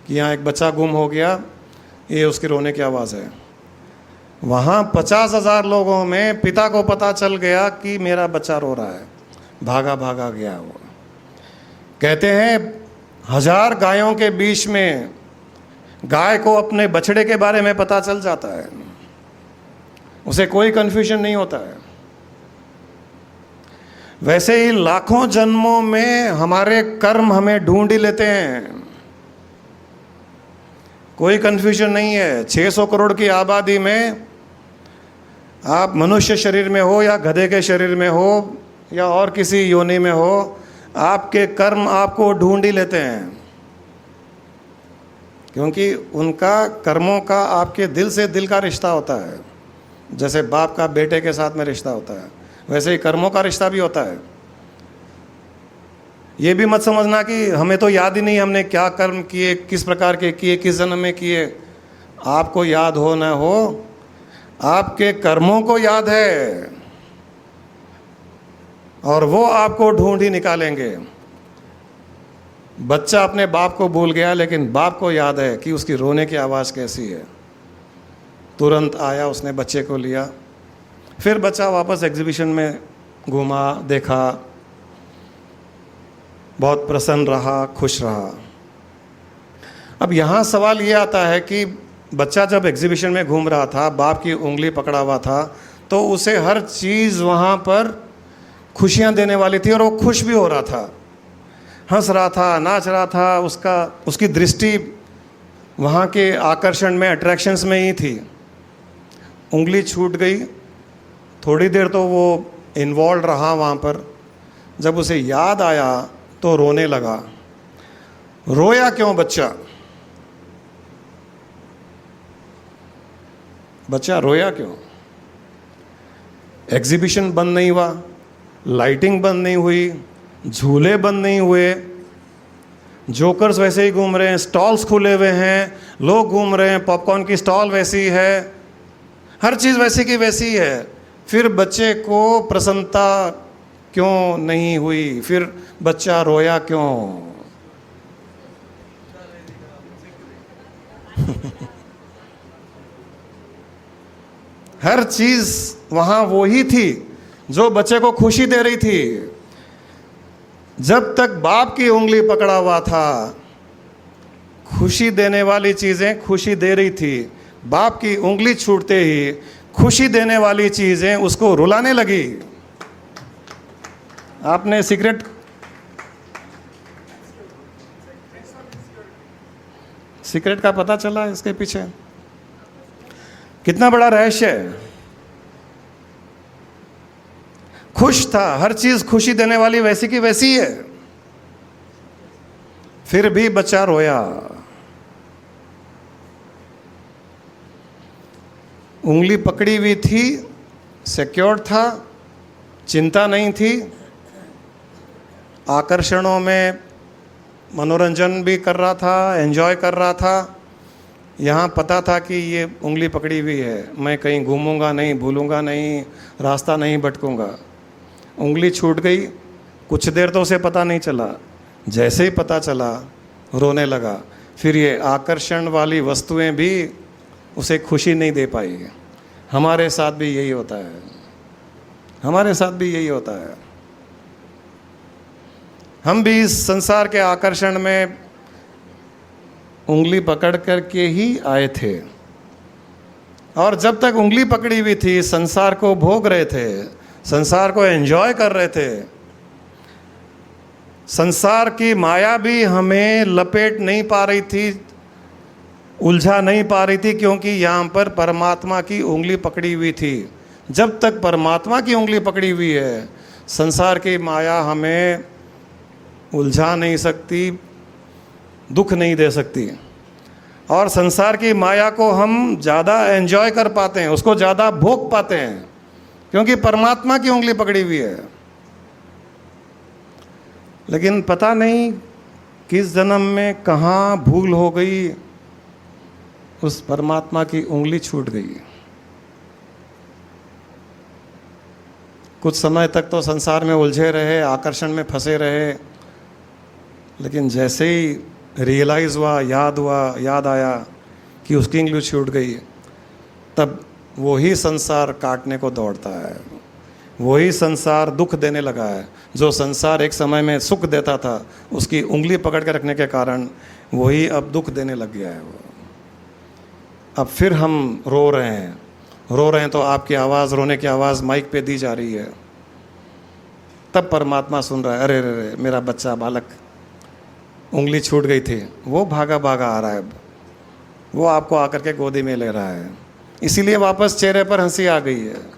कि यहाँ एक बच्चा गुम हो गया, ये उसकी रोने की आवाज़ है। वहाँ 50,000 लोगों में पिता को पता चल गया कि मेरा बच्चा रो रहा है। भागा भागा गया वो। कहते हैं 1000 गायों के बीच में गाय को अपने बछड़े के बारे में पता चल जाता है, उसे कोई कन्फ्यूजन नहीं होता है। वैसे ही लाखों जन्मों में हमारे कर्म हमें ढूंढ ही लेते हैं, कोई कन्फ्यूजन नहीं है। 600 करोड़ की आबादी में आप मनुष्य शरीर में हो या गधे के शरीर में हो या और किसी योनि में हो, आपके कर्म आपको ढूंढ ही लेते हैं, क्योंकि उनका कर्मों का आपके दिल से दिल का रिश्ता होता है। जैसे बाप का बेटे के साथ में रिश्ता होता है, वैसे ही कर्मों का रिश्ता भी होता है। ये भी मत समझना कि हमें तो याद ही नहीं हमने क्या कर्म किए, किस प्रकार के किए, किस जन्म में किए। आपको याद हो न हो, आपके कर्मों को याद है और वो आपको ढूंढ ही निकालेंगे। बच्चा अपने बाप को भूल गया, लेकिन बाप को याद है कि उसकी रोने की आवाज़ कैसी है। तुरंत आया, उसने बच्चे को लिया। फिर बच्चा वापस एग्जीबिशन में घूमा, देखा, बहुत प्रसन्न रहा, खुश रहा। अब यहाँ सवाल ये आता है कि बच्चा जब एग्जीबिशन में घूम रहा था, बाप की उंगली पकड़ा हुआ था, तो उसे हर चीज़ वहाँ पर खुशियाँ देने वाली थी और वो खुश भी हो रहा था, हंस रहा था, नाच रहा था। उसकी दृष्टि वहाँ के आकर्षण में, अट्रैक्शंस में ही थी। उंगली छूट गई, थोड़ी देर तो वो इन्वॉल्व रहा वहाँ पर। जब उसे याद आया तो रोने लगा। रोया क्यों बच्चा? बच्चा रोया क्यों? एग्जीबिशन बंद नहीं हुआ, लाइटिंग बंद नहीं हुई, झूले बंद नहीं हुए, जोकर्स वैसे ही घूम रहे हैं, स्टॉल्स खुले हुए हैं, लोग घूम रहे हैं, पॉपकॉर्न की स्टॉल वैसी है, हर चीज़ वैसी की वैसी है। फिर बच्चे को प्रसन्नता क्यों नहीं हुई? फिर बच्चा रोया क्यों? हर चीज़ वहाँ वो ही थी जो बच्चे को खुशी दे रही थी। जब तक बाप की उंगली पकड़ा हुआ था, खुशी देने वाली चीज़ें खुशी दे रही थी। बाप की उंगली छूटते ही खुशी देने वाली चीज़ें उसको रुलाने लगी। आपने सीक्रेट का पता चला इसके पीछे? कितना बड़ा रहस्य है। खुश था, हर चीज खुशी देने वाली वैसी की वैसी है, फिर भी बच्चा रोया। उंगली पकड़ी हुई थी, सिक्योर था, चिंता नहीं थी, आकर्षणों में मनोरंजन भी कर रहा था, एंजॉय कर रहा था। यहाँ पता था कि ये उंगली पकड़ी हुई है, मैं कहीं घूमूंगा नहीं, भूलूंगा नहीं, रास्ता नहीं भटकूंगा। उंगली छूट गई, कुछ देर तो उसे पता नहीं चला, जैसे ही पता चला रोने लगा। फिर ये आकर्षण वाली वस्तुएं भी उसे खुशी नहीं दे पाई। हमारे साथ भी यही होता है, हमारे साथ भी यही होता है। हम भी इस संसार के आकर्षण में उंगली पकड़ करके ही आए थे, और जब तक उंगली पकड़ी हुई थी संसार को भोग रहे थे, संसार को एंजॉय कर रहे थे। संसार की माया भी हमें लपेट नहीं पा रही थी, उलझा नहीं पा रही थी, क्योंकि यहाँ पर परमात्मा की उंगली पकड़ी हुई थी। जब तक परमात्मा की उंगली पकड़ी हुई है, संसार की माया हमें उलझा नहीं सकती, दुख नहीं दे सकती। और संसार की माया को हम ज़्यादा एंजॉय कर पाते हैं, उसको ज़्यादा भोग पाते हैं, क्योंकि परमात्मा की उंगली पकड़ी हुई है। लेकिन पता नहीं किस जन्म में कहाँ भूल हो गई, उस परमात्मा की उंगली छूट गई। कुछ समय तक तो संसार में उलझे रहे, आकर्षण में फंसे रहे, लेकिन जैसे ही रियलाइज़ हुआ, याद आया कि उसकी उंगली छूट गई, तब वही संसार काटने को दौड़ता है, वही संसार दुख देने लगा है। जो संसार एक समय में सुख देता था, उसकी उंगली पकड़ के रखने के कारण वही अब दुख देने लग गया है। वो अब फिर हम रो रहे हैं तो आपकी आवाज़, रोने की आवाज़ माइक पे दी जा रही है। तब परमात्मा सुन रहा है, अरे अरे मेरा बच्चा, बालक, उंगली छूट गई थी, वो भागा भागा आ रहा है, वो आपको आकर के गोदी में ले रहा है। इसीलिए वापस चेहरे पर हंसी आ गई है।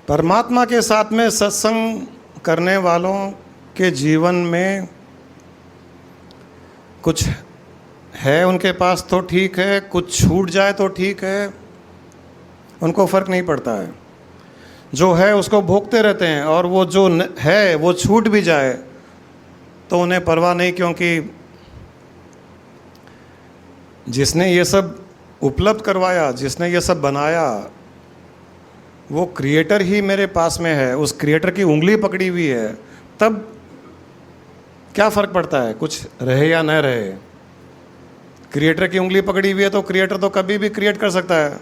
परमात्मा के साथ में सत्संग करने वालों के जीवन में कुछ है उनके पास तो ठीक है, कुछ छूट जाए तो ठीक है, उनको फ़र्क नहीं पड़ता है। जो है उसको भोगते रहते हैं, और वो जो है वो छूट भी जाए तो उन्हें परवाह नहीं, क्योंकि जिसने ये सब उपलब्ध करवाया, जिसने ये सब बनाया, वो क्रिएटर ही मेरे पास में है, उस क्रिएटर की उंगली पकड़ी हुई है। तब क्या फ़र्क पड़ता है कुछ रहे या न रहे। क्रिएटर की उंगली पकड़ी हुई है तो क्रिएटर तो कभी भी क्रिएट कर सकता है।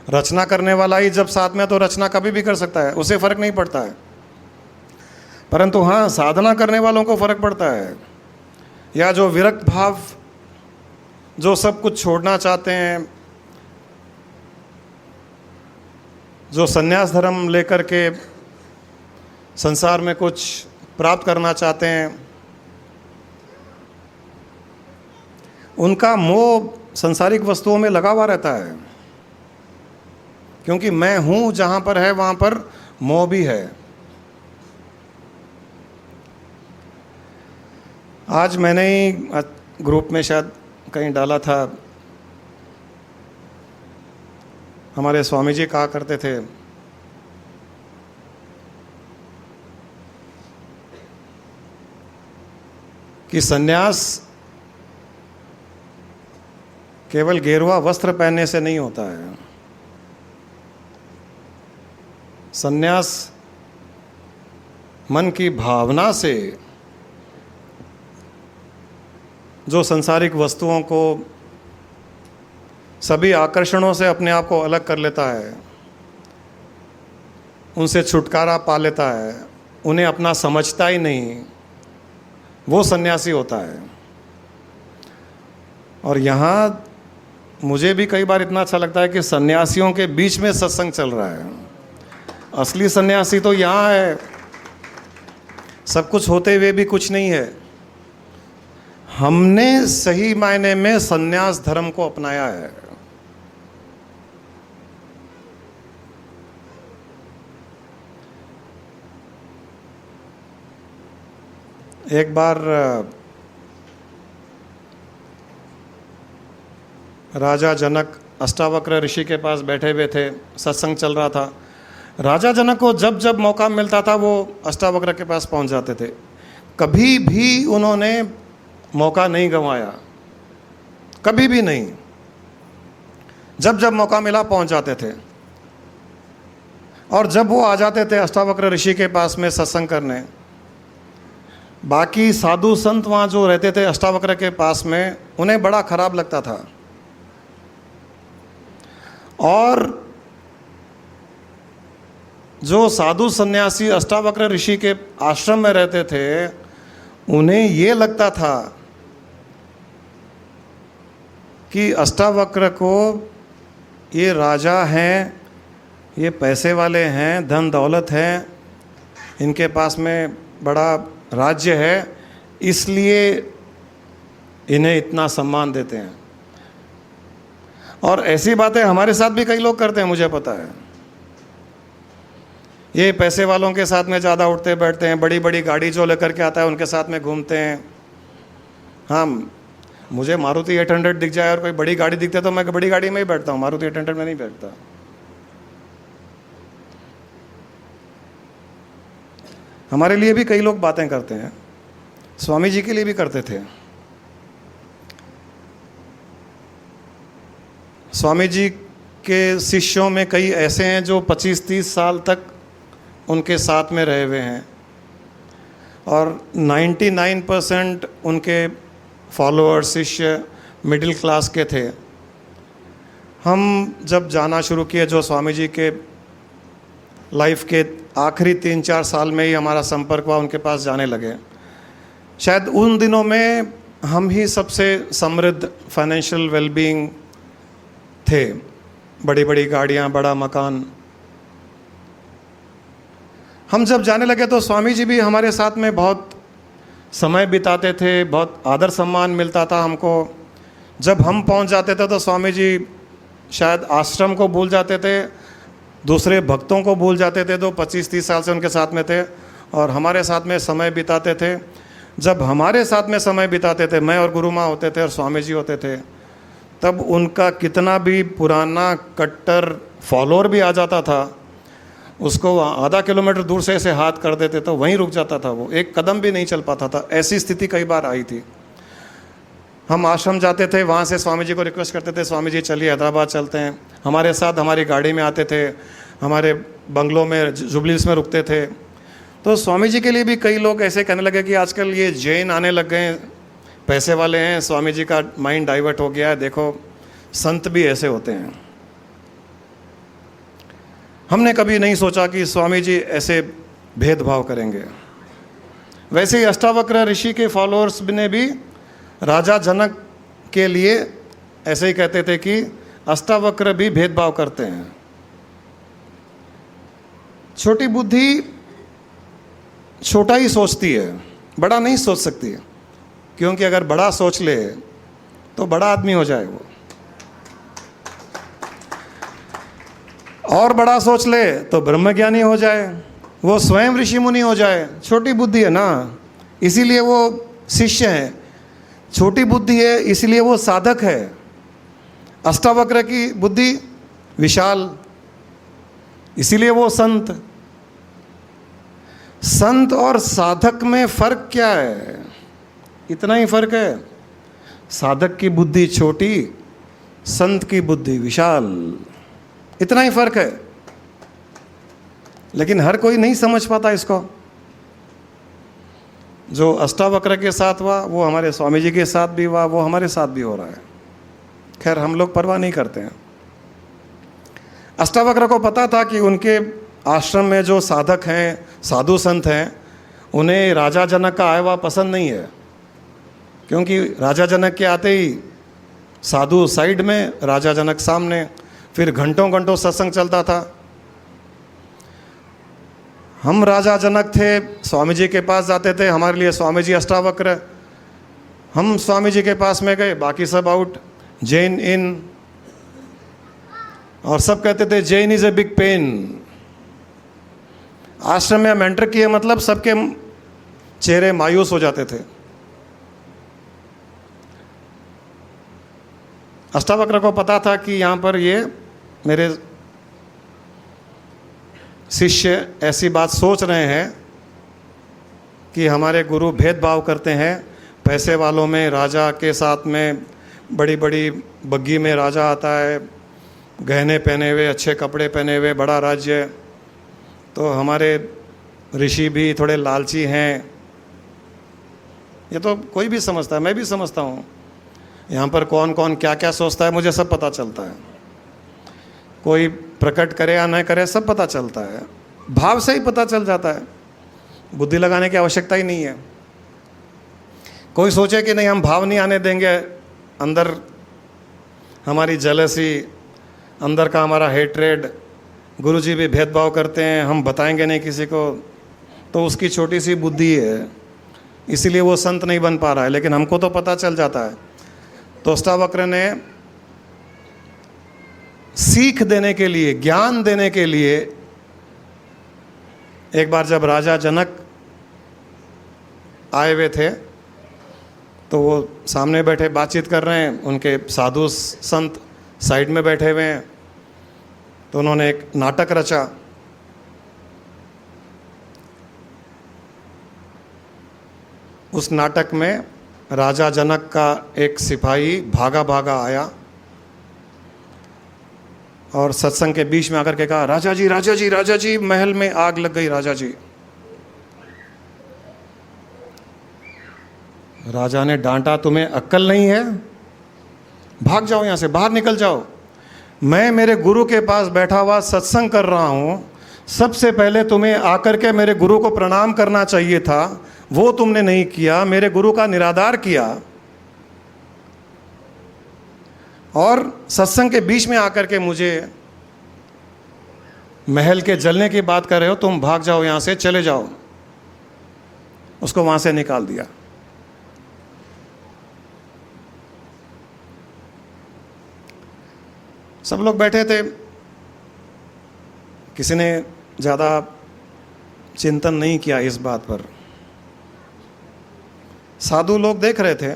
रचना करने वाला ही जब साथ में है तो रचना कभी भी कर सकता है, उसे फ़र्क नहीं पड़ता है। परंतु हाँ, साधना करने वालों को फ़र्क पड़ता है, या जो विरक्त भाव, जो सब कुछ छोड़ना चाहते हैं, जो संन्यास धर्म लेकर के संसार में कुछ प्राप्त करना चाहते हैं, उनका मोह संसारिक वस्तुओं में लगा हुआ रहता है, क्योंकि मैं हूँ जहाँ पर है वहाँ पर मोह भी है। आज मैंने ही ग्रुप में शायद कहीं डाला था, हमारे स्वामी जी कहा करते थे कि सन्यास केवल गेरुआ वस्त्र पहनने से नहीं होता है। सन्यास मन की भावना से, जो संसारिक वस्तुओं को, सभी आकर्षणों से अपने आप को अलग कर लेता है, उनसे छुटकारा पा लेता है, उन्हें अपना समझता ही नहीं, वो सन्यासी होता है। और यहाँ मुझे भी कई बार इतना अच्छा लगता है कि सन्यासियों के बीच में सत्संग चल रहा है। असली सन्यासी तो यहाँ है, सब कुछ होते हुए भी कुछ नहीं है। हमने सही मायने में सन्यास धर्म को अपनाया है। एक बार राजा जनक अष्टावक्र ऋषि के पास बैठे हुए थे, सत्संग चल रहा था। राजा जनक को जब जब मौका मिलता था वो अष्टावक्र के पास पहुंच जाते थे। कभी भी उन्होंने मौका नहीं गंवाया, कभी भी नहीं। जब जब मौका मिला पहुंच जाते थे। और जब वो आ जाते थे अष्टावक्र ऋषि के पास में सत्संग करने, बाकी साधु संत वहाँ जो रहते थे अष्टावक्र के पास में, उन्हें बड़ा खराब लगता था। और जो साधु सन्यासी अष्टावक्र ऋषि के आश्रम में रहते थे, उन्हें ये लगता था कि अष्टावक्र को ये राजा हैं, ये पैसे वाले हैं, धन दौलत है, इनके पास में बड़ा राज्य है, इसलिए इन्हें इतना सम्मान देते हैं। और ऐसी बातें हमारे साथ भी कई लोग करते हैं, मुझे पता है। ये पैसे वालों के साथ में ज़्यादा उठते बैठते हैं, बड़ी बड़ी गाड़ी जो लेकर के आता है उनके साथ में घूमते हैं। हाँ, मुझे मारुति 800 दिख जाए और कोई बड़ी गाड़ी दिखते तो मैं बड़ी गाड़ी में ही बैठता हूँ, मारुति 800 में नहीं बैठता। हमारे लिए भी कई लोग बातें करते हैं, स्वामी जी के लिए भी करते थे। स्वामी जी के शिष्यों में कई ऐसे हैं जो 25-30 साल तक उनके साथ में रहे हुए हैं और 99% उनके फॉलोअर शिष्य मिडिल क्लास के थे। हम जब जाना शुरू किए, जो स्वामी जी के लाइफ के आखिरी 3-4 साल में ही हमारा संपर्क हुआ, उनके पास जाने लगे। शायद उन दिनों में हम ही सबसे समृद्ध, फाइनेंशियल वेलबींग थे, बड़ी बड़ी गाड़ियाँ, बड़ा मकान। हम जब जाने लगे तो स्वामी जी भी हमारे साथ में बहुत समय बिताते थे, बहुत आदर सम्मान मिलता था हमको। जब हम पहुंच जाते थे तो स्वामी जी शायद आश्रम को भूल जाते थे, दूसरे भक्तों को भूल जाते थे, जो 25-30 साल से उनके साथ में थे, और हमारे साथ में समय बिताते थे। जब हमारे साथ में समय बिताते थे, मैं और गुरु माँ होते थे और स्वामी जी होते थे, तब उनका कितना भी पुराना कट्टर फॉलोअर भी आ जाता था, उसको आधा किलोमीटर दूर से ऐसे हाथ कर देते तो वहीं रुक जाता था, वो एक कदम भी नहीं चल पाता था। ऐसी स्थिति कई बार आई थी। हम आश्रम जाते थे, वहाँ से स्वामी जी को रिक्वेस्ट करते थे, स्वामी जी चलिए हैदराबाद चलते हैं। हमारे साथ हमारी गाड़ी में आते थे, हमारे बंगलों में, जुबली हिल्स में रुकते थे। तो स्वामी जी के लिए भी कई लोग ऐसे कहने लगे कि आजकल ये जैन आने लग गए, पैसे वाले हैं, स्वामी जी का माइंड डाइवर्ट हो गया है, देखो संत भी ऐसे होते हैं। हमने कभी नहीं सोचा कि स्वामी जी ऐसे भेदभाव करेंगे। वैसे ही अष्टावक्र ऋषि के फॉलोअर्स ने भी राजा जनक के लिए ऐसे ही कहते थे कि अष्टावक्र भी भेदभाव करते हैं। छोटी बुद्धि छोटा ही सोचती है, बड़ा नहीं सोच सकती है, क्योंकि अगर बड़ा सोच ले तो बड़ा आदमी हो जाए वो, और बड़ा सोच ले तो ब्रह्मज्ञानी हो जाए, वो स्वयं ऋषि मुनि हो जाए। छोटी बुद्धि है ना, इसीलिए वो शिष्य है। छोटी बुद्धि है इसलिए वो साधक है। अष्टावक्र की बुद्धि विशाल, इसीलिए वो संत। संत और साधक में फर्क क्या है? इतना ही फर्क है, साधक की बुद्धि छोटी, संत की बुद्धि विशाल, इतना ही फर्क है। लेकिन हर कोई नहीं समझ पाता इसको। जो अष्टावक्र के साथ हुआ वो हमारे स्वामी जी के साथ भी हुआ, वो हमारे साथ भी हो रहा है। खैर हम लोग परवाह नहीं करते हैं। अष्टावक्र को पता था कि उनके आश्रम में जो साधक हैं, साधु संत हैं, उन्हें राजा जनक का आया हुआ पसंद नहीं है, क्योंकि राजा जनक के आते ही साधु साइड में, राजा जनक सामने, फिर घंटों घंटों सत्संग चलता था। हम राजा जनक थे, स्वामी जी के पास जाते थे, हमारे लिए स्वामी जी अष्टावक्र, हम स्वामी जी के पास में गए, बाकी सब आउट, जैन इन, और सब कहते थे Jain is a big pain. आश्रम में हम एंटर किए मतलब सबके चेहरे मायूस हो जाते थे। अष्टावक्र को पता था कि यहाँ पर ये मेरे शिष्य ऐसी बात सोच रहे हैं कि हमारे गुरु भेदभाव करते हैं, पैसे वालों में, राजा के साथ में, बड़ी बड़ी बग्गी में राजा आता है, गहने पहने हुए, अच्छे कपड़े पहने हुए, बड़ा राज्य, तो हमारे ऋषि भी थोड़े लालची हैं। ये तो कोई भी समझता है, मैं भी समझता हूँ। यहाँ पर कौन कौन क्या क्या सोचता है मुझे सब पता चलता है, कोई प्रकट करे या न करे सब पता चलता है, भाव से ही पता चल जाता है, बुद्धि लगाने की आवश्यकता ही नहीं है। कोई सोचे कि नहीं हम भाव नहीं आने देंगे, अंदर हमारी जेलसी, अंदर का हमारा हेट्रेड, गुरुजी भी भेदभाव करते हैं, हम बताएंगे नहीं किसी को, तो उसकी छोटी सी बुद्धि है, इसीलिए वो संत नहीं बन पा रहा है, लेकिन हमको तो पता चल जाता है। तो अष्टावक्र ने सीख देने के लिए, ज्ञान देने के लिए, एक बार जब राजा जनक आए हुए थे तो वो सामने बैठे बातचीत कर रहे हैं, उनके साधु संत साइड में बैठे हुए हैं, तो उन्होंने एक नाटक रचा। उस नाटक में राजा जनक का एक सिपाही भागा भागा आया और सत्संग के बीच में आकर के कहा, राजा जी राजा जी राजा जी, महल में आग लग गई राजा जी। राजा ने डांटा, तुम्हें अक्ल नहीं है, भाग जाओ यहाँ से, बाहर निकल जाओ। मैं मेरे गुरु के पास बैठा हुआ सत्संग कर रहा हूँ, सबसे पहले तुम्हें आकर के मेरे गुरु को प्रणाम करना चाहिए था, वो तुमने नहीं किया, मेरे गुरु का निरादर किया, और सत्संग के बीच में आकर के मुझे महल के जलने की बात कर रहे हो, तुम भाग जाओ यहाँ से, चले जाओ। उसको वहाँ से निकाल दिया। सब लोग बैठे थे, किसी ने ज़्यादा चिंतन नहीं किया इस बात पर। साधु लोग देख रहे थे।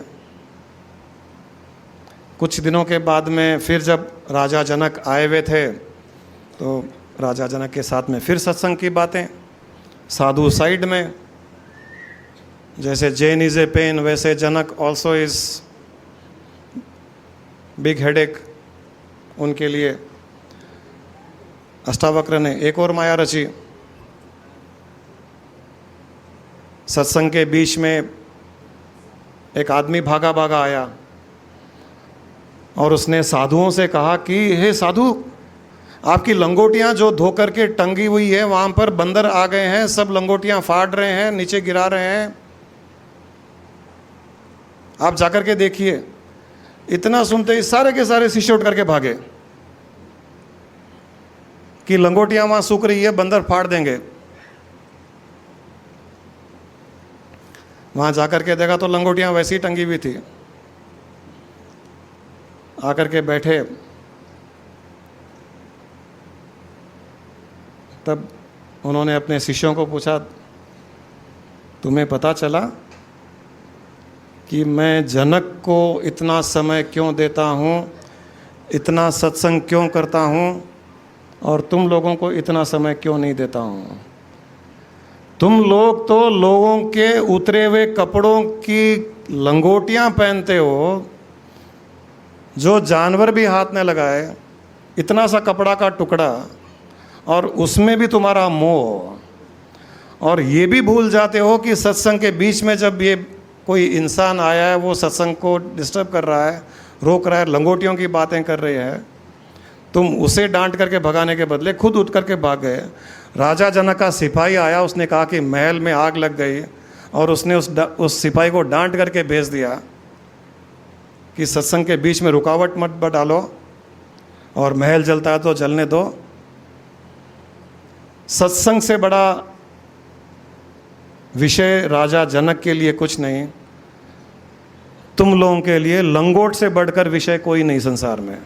कुछ दिनों के बाद में फिर जब राजा जनक आए हुए थे तो राजा जनक के साथ में फिर सत्संग की बातें, साधु साइड में, जैसे जैन इज ए पेन वैसे जनक ऑल्सो इज बिग हेडेक उनके लिए। अष्टावक्र ने एक और माया रची। सत्संग के बीच में एक आदमी भागा भागा आया और उसने साधुओं से कहा कि हे साधु, आपकी लंगोटियां जो धो करके टंगी हुई है वहाँ पर बंदर आ गए हैं, सब लंगोटियां फाड़ रहे हैं, नीचे गिरा रहे हैं, आप जाकर के देखिए। इतना सुनते ही सारे के सारे शिष्य उठ करके भागे कि लंगोटियां वहाँ सूख रही है, बंदर फाड़ देंगे। वहाँ जाकर के देखा तो लंगोटियां वैसी टंगी हुई थी। आकर के बैठे, तब उन्होंने अपने शिष्यों को पूछा, तुम्हें पता चला कि मैं जनक को इतना समय क्यों देता हूँ, इतना सत्संग क्यों करता हूँ, और तुम लोगों को इतना समय क्यों नहीं देता हूँ? तुम लोग तो लोगों के उतरे हुए कपड़ों की लंगोटियाँ पहनते हो, जो जानवर भी हाथ में लगाए, इतना सा कपड़ा का टुकड़ा, और उसमें भी तुम्हारा मोह, और ये भी भूल जाते हो कि सत्संग के बीच में जब ये कोई इंसान आया है, वो सत्संग को डिस्टर्ब कर रहा है, रोक रहा है, लंगोटियों की बातें कर रही है, तुम उसे डांट करके भगाने के बदले खुद उठ करके भाग गए। राजा जनक का सिपाही आया, उसने कहा कि महल में आग लग गई, और उसने उस सिपाही को डांट करके भेज दिया। कि सत्संग के बीच में रुकावट मत डालो, और महल जलता है तो जलने दो। सत्संग से बड़ा विषय राजा जनक के लिए कुछ नहीं, तुम लोगों के लिए लंगोट से बढ़कर विषय कोई नहीं संसार में।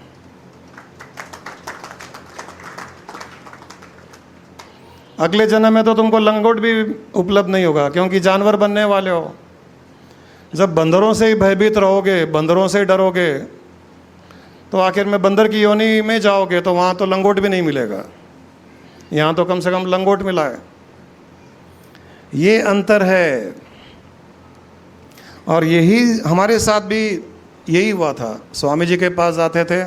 अगले जन्म में तो तुमको लंगोट भी उपलब्ध नहीं होगा, क्योंकि जानवर बनने वाले हो। जब बंदरों से ही भयभीत रहोगे, बंदरों से ही डरोगे, तो आखिर में बंदर की योनि में जाओगे, तो वहाँ तो लंगोट भी नहीं मिलेगा। यहाँ तो कम से कम लंगोट मिला है। ये अंतर है। और यही हमारे साथ भी यही हुआ था। स्वामी जी के पास जाते थे,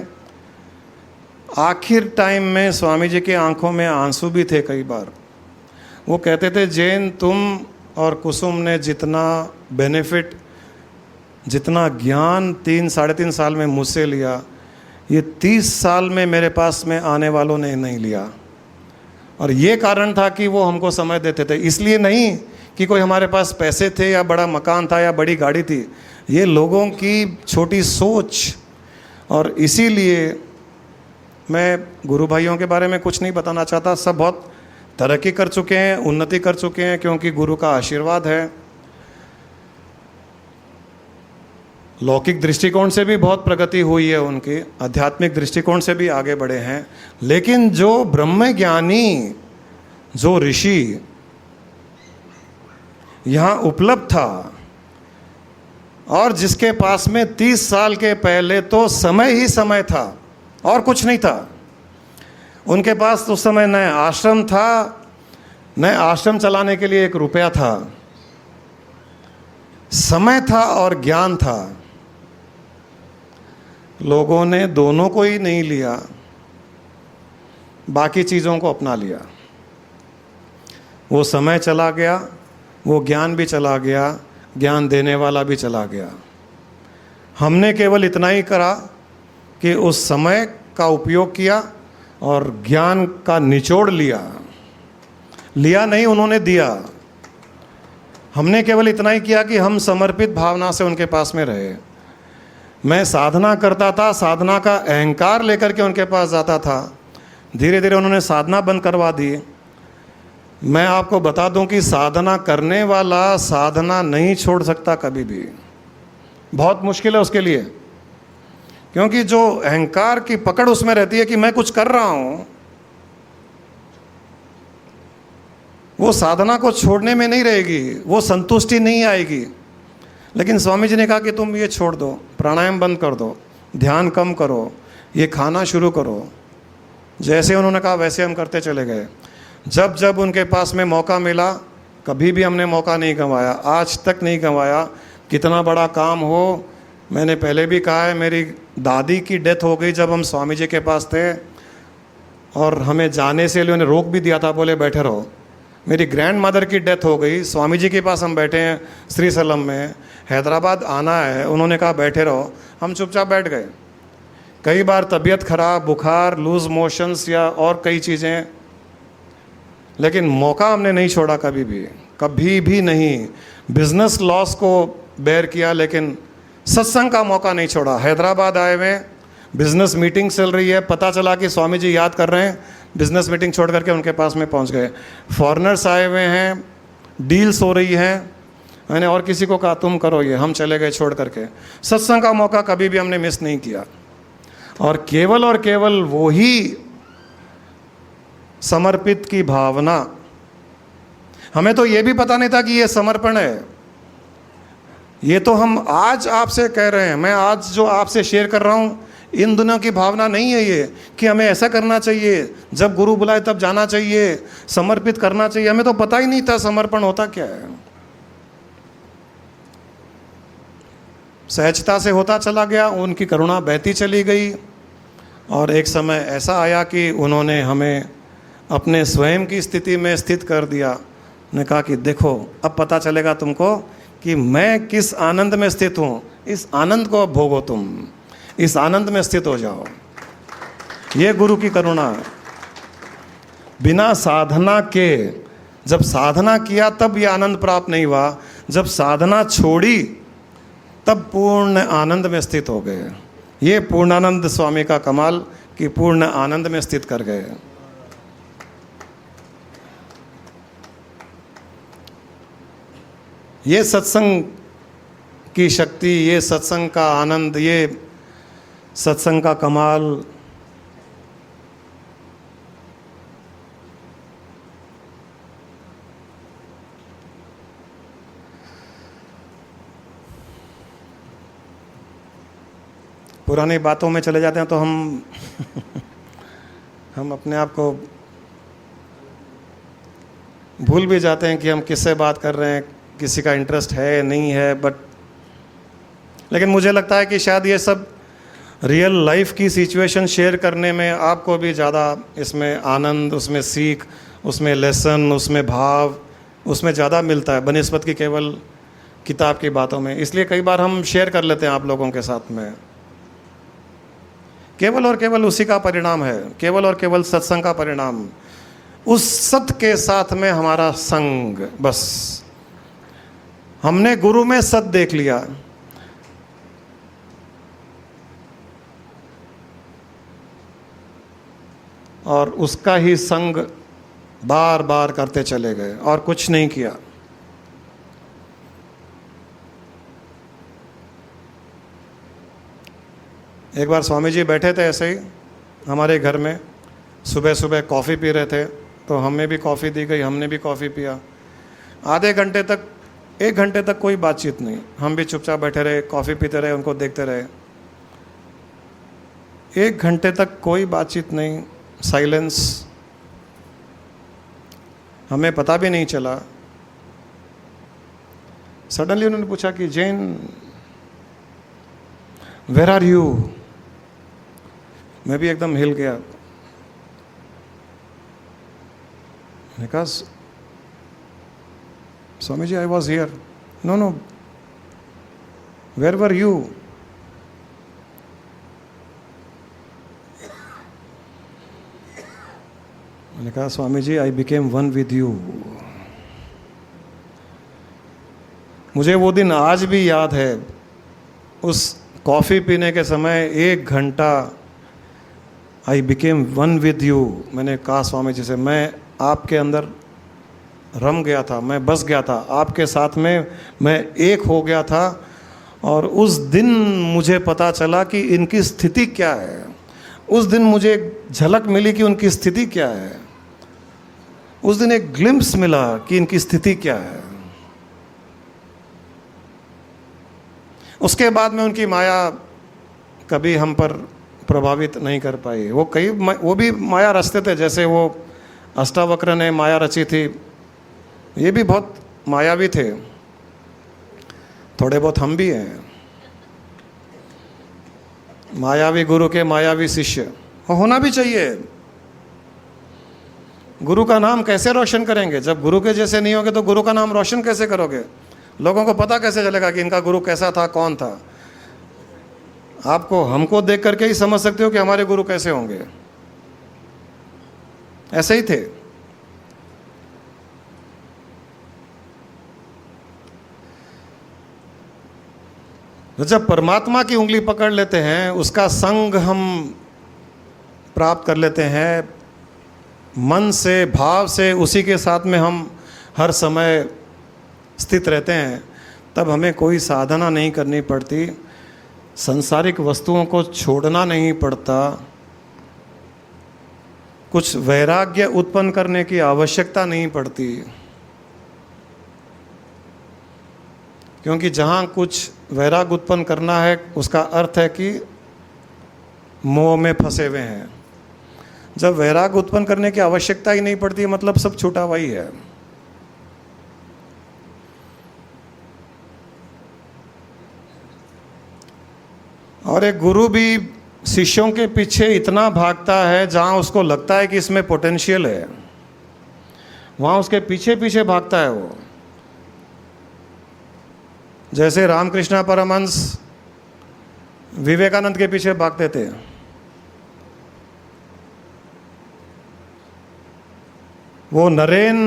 आखिर टाइम में स्वामी जी की आंखों में आंसू भी थे कई बार। वो कहते थे, जैन तुम और कुसुम ने जितना बेनिफिट, जितना ज्ञान 3-3.5 साल में मुझसे लिया, ये 30 साल में मेरे पास में आने वालों ने नहीं लिया। और ये कारण था कि वो हमको समय देते थे। इसलिए नहीं कि कोई हमारे पास पैसे थे या बड़ा मकान था या बड़ी गाड़ी थी, ये लोगों की छोटी सोच। और इसीलिए मैं गुरु भाइयों के बारे में कुछ नहीं बताना चाहता। सब बहुत तरक्की कर चुके हैं, उन्नति कर चुके हैं, क्योंकि गुरु का आशीर्वाद है। लौकिक दृष्टिकोण से भी बहुत प्रगति हुई है उनकी, आध्यात्मिक दृष्टिकोण से भी आगे बढ़े हैं। लेकिन जो ब्रह्मज्ञानी, जो ऋषि यहाँ उपलब्ध था, और जिसके पास में 30 साल के पहले तो समय ही समय था और कुछ नहीं था, उनके पास उस समय न आश्रम था, न आश्रम चलाने के लिए 1 रुपया था, समय था और ज्ञान था। लोगों ने दोनों को ही नहीं लिया, बाकी चीज़ों को अपना लिया। वो समय चला गया, वो ज्ञान भी चला गया, ज्ञान देने वाला भी चला गया। हमने केवल इतना ही करा कि उस समय का उपयोग किया और ज्ञान का निचोड़ लिया। लिया नहीं, उन्होंने दिया। हमने केवल इतना ही किया कि हम समर्पित भावना से उनके पास में रहे। मैं साधना करता था, साधना का अहंकार लेकर के उनके पास जाता था। धीरे धीरे उन्होंने साधना बंद करवा दी। मैं आपको बता दूं कि साधना करने वाला साधना नहीं छोड़ सकता कभी भी। बहुत मुश्किल है उसके लिए, क्योंकि जो अहंकार की पकड़ उसमें रहती है कि मैं कुछ कर रहा हूं, वो साधना को छोड़ने में नहीं रहेगी, वो संतुष्टि नहीं आएगी। लेकिन स्वामी जी ने कहा कि तुम ये छोड़ दो, प्राणायाम बंद कर दो, ध्यान कम करो, ये खाना शुरू करो। जैसे उन्होंने कहा वैसे हम करते चले गए। जब जब उनके पास में मौका मिला, कभी भी हमने मौका नहीं गंवाया, आज तक नहीं गंवाया। कितना बड़ा काम हो, मैंने पहले भी कहा है, मेरी दादी की डेथ हो गई जब हम स्वामी जी के पास थे, और हमें जाने से उन्होंने रोक भी दिया था, बोले बैठे रहो। मेरी ग्रैंड मदर की डेथ हो गई, स्वामी जी के पास हम बैठे हैं श्री सलम में, हैदराबाद आना है, उन्होंने कहा बैठे रहो, हम चुपचाप बैठ गए। कई बार तबीयत खराब, बुखार, लूज मोशंस या और कई चीज़ें, लेकिन मौका हमने नहीं छोड़ा कभी भी, कभी भी नहीं। बिजनेस लॉस को बेयर किया, लेकिन सत्संग का मौका नहीं छोड़ा। हैदराबाद आए हुए, बिजनेस मीटिंग चल रही है, पता चला कि स्वामी जी याद कर रहे हैं, बिजनेस मीटिंग छोड़ करके उनके पास में पहुंच गए। फॉरेनर्स आए हुए हैं, डील्स हो रही हैं, मैंने और किसी को कहा तुम करो ये, हम चले गए छोड़ करके। सत्संग का मौका कभी भी हमने मिस नहीं किया। और केवल वो ही समर्पित की भावना, हमें तो ये भी पता नहीं था कि ये समर्पण है। ये तो हम आज आपसे कह रहे हैं, मैं आज जो आपसे शेयर कर रहा हूँ, इन दिनों की भावना नहीं है ये कि हमें ऐसा करना चाहिए, जब गुरु बुलाए तब जाना चाहिए, समर्पित करना चाहिए। हमें तो पता ही नहीं था समर्पण होता क्या है। सहजता से होता चला गया, उनकी करुणा बहती चली गई। और एक समय ऐसा आया कि उन्होंने हमें अपने स्वयं की स्थिति में स्थित कर दिया। उन्होंने कहा कि देखो, अब पता चलेगा तुमको कि मैं किस आनंद में स्थित हूँ, इस आनंद को अब भोगो, तुम इस आनंद में स्थित हो जाओ। ये गुरु की करुणा है। बिना साधना के, जब साधना किया तब ये आनंद प्राप्त नहीं हुआ, जब साधना छोड़ी तब पूर्ण आनंद में स्थित हो गए। ये पूर्णानंद स्वामी का कमाल कि पूर्ण आनंद में स्थित कर गए। ये सत्संग की शक्ति, ये सत्संग का आनंद, ये सत्संग का कमाल पुरानी बातों में चले जाते हैं तो हम अपने आप को भूल भी जाते हैं कि हम किससे बात कर रहे हैं, किसी का इंटरेस्ट है नहीं है। लेकिन मुझे लगता है कि शायद ये सब रियल लाइफ की सिचुएशन शेयर करने में आपको भी ज़्यादा इसमें आनंद, उसमें सीख, उसमें लेसन, उसमें भाव, उसमें ज़्यादा मिलता है बनिस्बत की केवल किताब की बातों में। इसलिए कई बार हम शेयर कर लेते हैं आप लोगों के साथ में। केवल और केवल उसी का परिणाम है, केवल और केवल सत्संग का परिणाम, उस सत्य के साथ में हमारा संग। बस हमने गुरु में सत्य देख लिया, और उसका ही संग बार बार करते चले गए और कुछ नहीं किया। एक बार स्वामी जी बैठे थे ऐसे ही हमारे घर में, सुबह सुबह कॉफ़ी पी रहे थे, तो हमें भी कॉफ़ी दी गई, हमने भी कॉफ़ी पिया। आधे घंटे तक, 1 घंटे तक कोई बातचीत नहीं, हम भी चुपचाप बैठे रहे, कॉफ़ी पीते रहे, उनको देखते रहे। 1 घंटे तक कोई बातचीत नहीं, साइलेंस। हमें पता भी नहीं चला। सडनली उन्होंने पूछा कि जैन, वेयर आर यू? मैं भी एकदम हिल गया। मैंने कहा, Swami ji, I was here. No no, where were you? मैंने कहा, Swami ji, I became one with you. मुझे वो दिन आज भी याद है। उस कॉफ़ी पीने के समय 1 घंटा आई बिकेम वन विद यू। मैंने कहा स्वामी जी से, मैं आपके अंदर रम गया था, मैं बस गया था, आपके साथ में मैं एक हो गया था। और उस दिन मुझे पता चला कि इनकी स्थिति क्या है। उस दिन मुझे एक झलक मिली कि उनकी स्थिति क्या है। उस दिन एक ग्लिम्स मिला कि इनकी स्थिति क्या है। उसके बाद में उनकी माया कभी हम पर प्रभावित नहीं कर पाई। वो भी माया रचते थे, जैसे वो अष्टावक्र ने माया रची थी, ये भी बहुत मायावी थे। थोड़े बहुत हम भी हैं मायावी गुरु के मायावी शिष्य, होना भी चाहिए। गुरु का नाम कैसे रोशन करेंगे? जब गुरु के जैसे नहीं होगे तो गुरु का नाम रोशन कैसे करोगे? लोगों को पता कैसे चलेगा कि इनका गुरु कैसा था, कौन था? आपको हमको देख करके ही समझ सकते हो कि हमारे गुरु कैसे होंगे। ऐसे ही थे। तो जब परमात्मा की उंगली पकड़ लेते हैं, उसका संग हम प्राप्त कर लेते हैं, मन से, भाव से उसी के साथ में हम हर समय स्थित रहते हैं, तब हमें कोई साधना नहीं करनी पड़ती, सांसारिक वस्तुओं को छोड़ना नहीं पड़ता, कुछ वैराग्य उत्पन्न करने की आवश्यकता नहीं पड़ती। क्योंकि जहाँ कुछ वैराग्य उत्पन्न करना है, उसका अर्थ है कि मोह में फंसे हुए हैं। जब वैराग्य उत्पन्न करने की आवश्यकता ही नहीं पड़ती, मतलब सब छूटा हुआ ही है। और एक गुरु भी शिष्यों के पीछे इतना भागता है, जहाँ उसको लगता है कि इसमें पोटेंशियल है, वहाँ उसके पीछे पीछे भागता है वो। जैसे रामकृष्ण परमहंस विवेकानंद के पीछे भागते थे। वो नरेन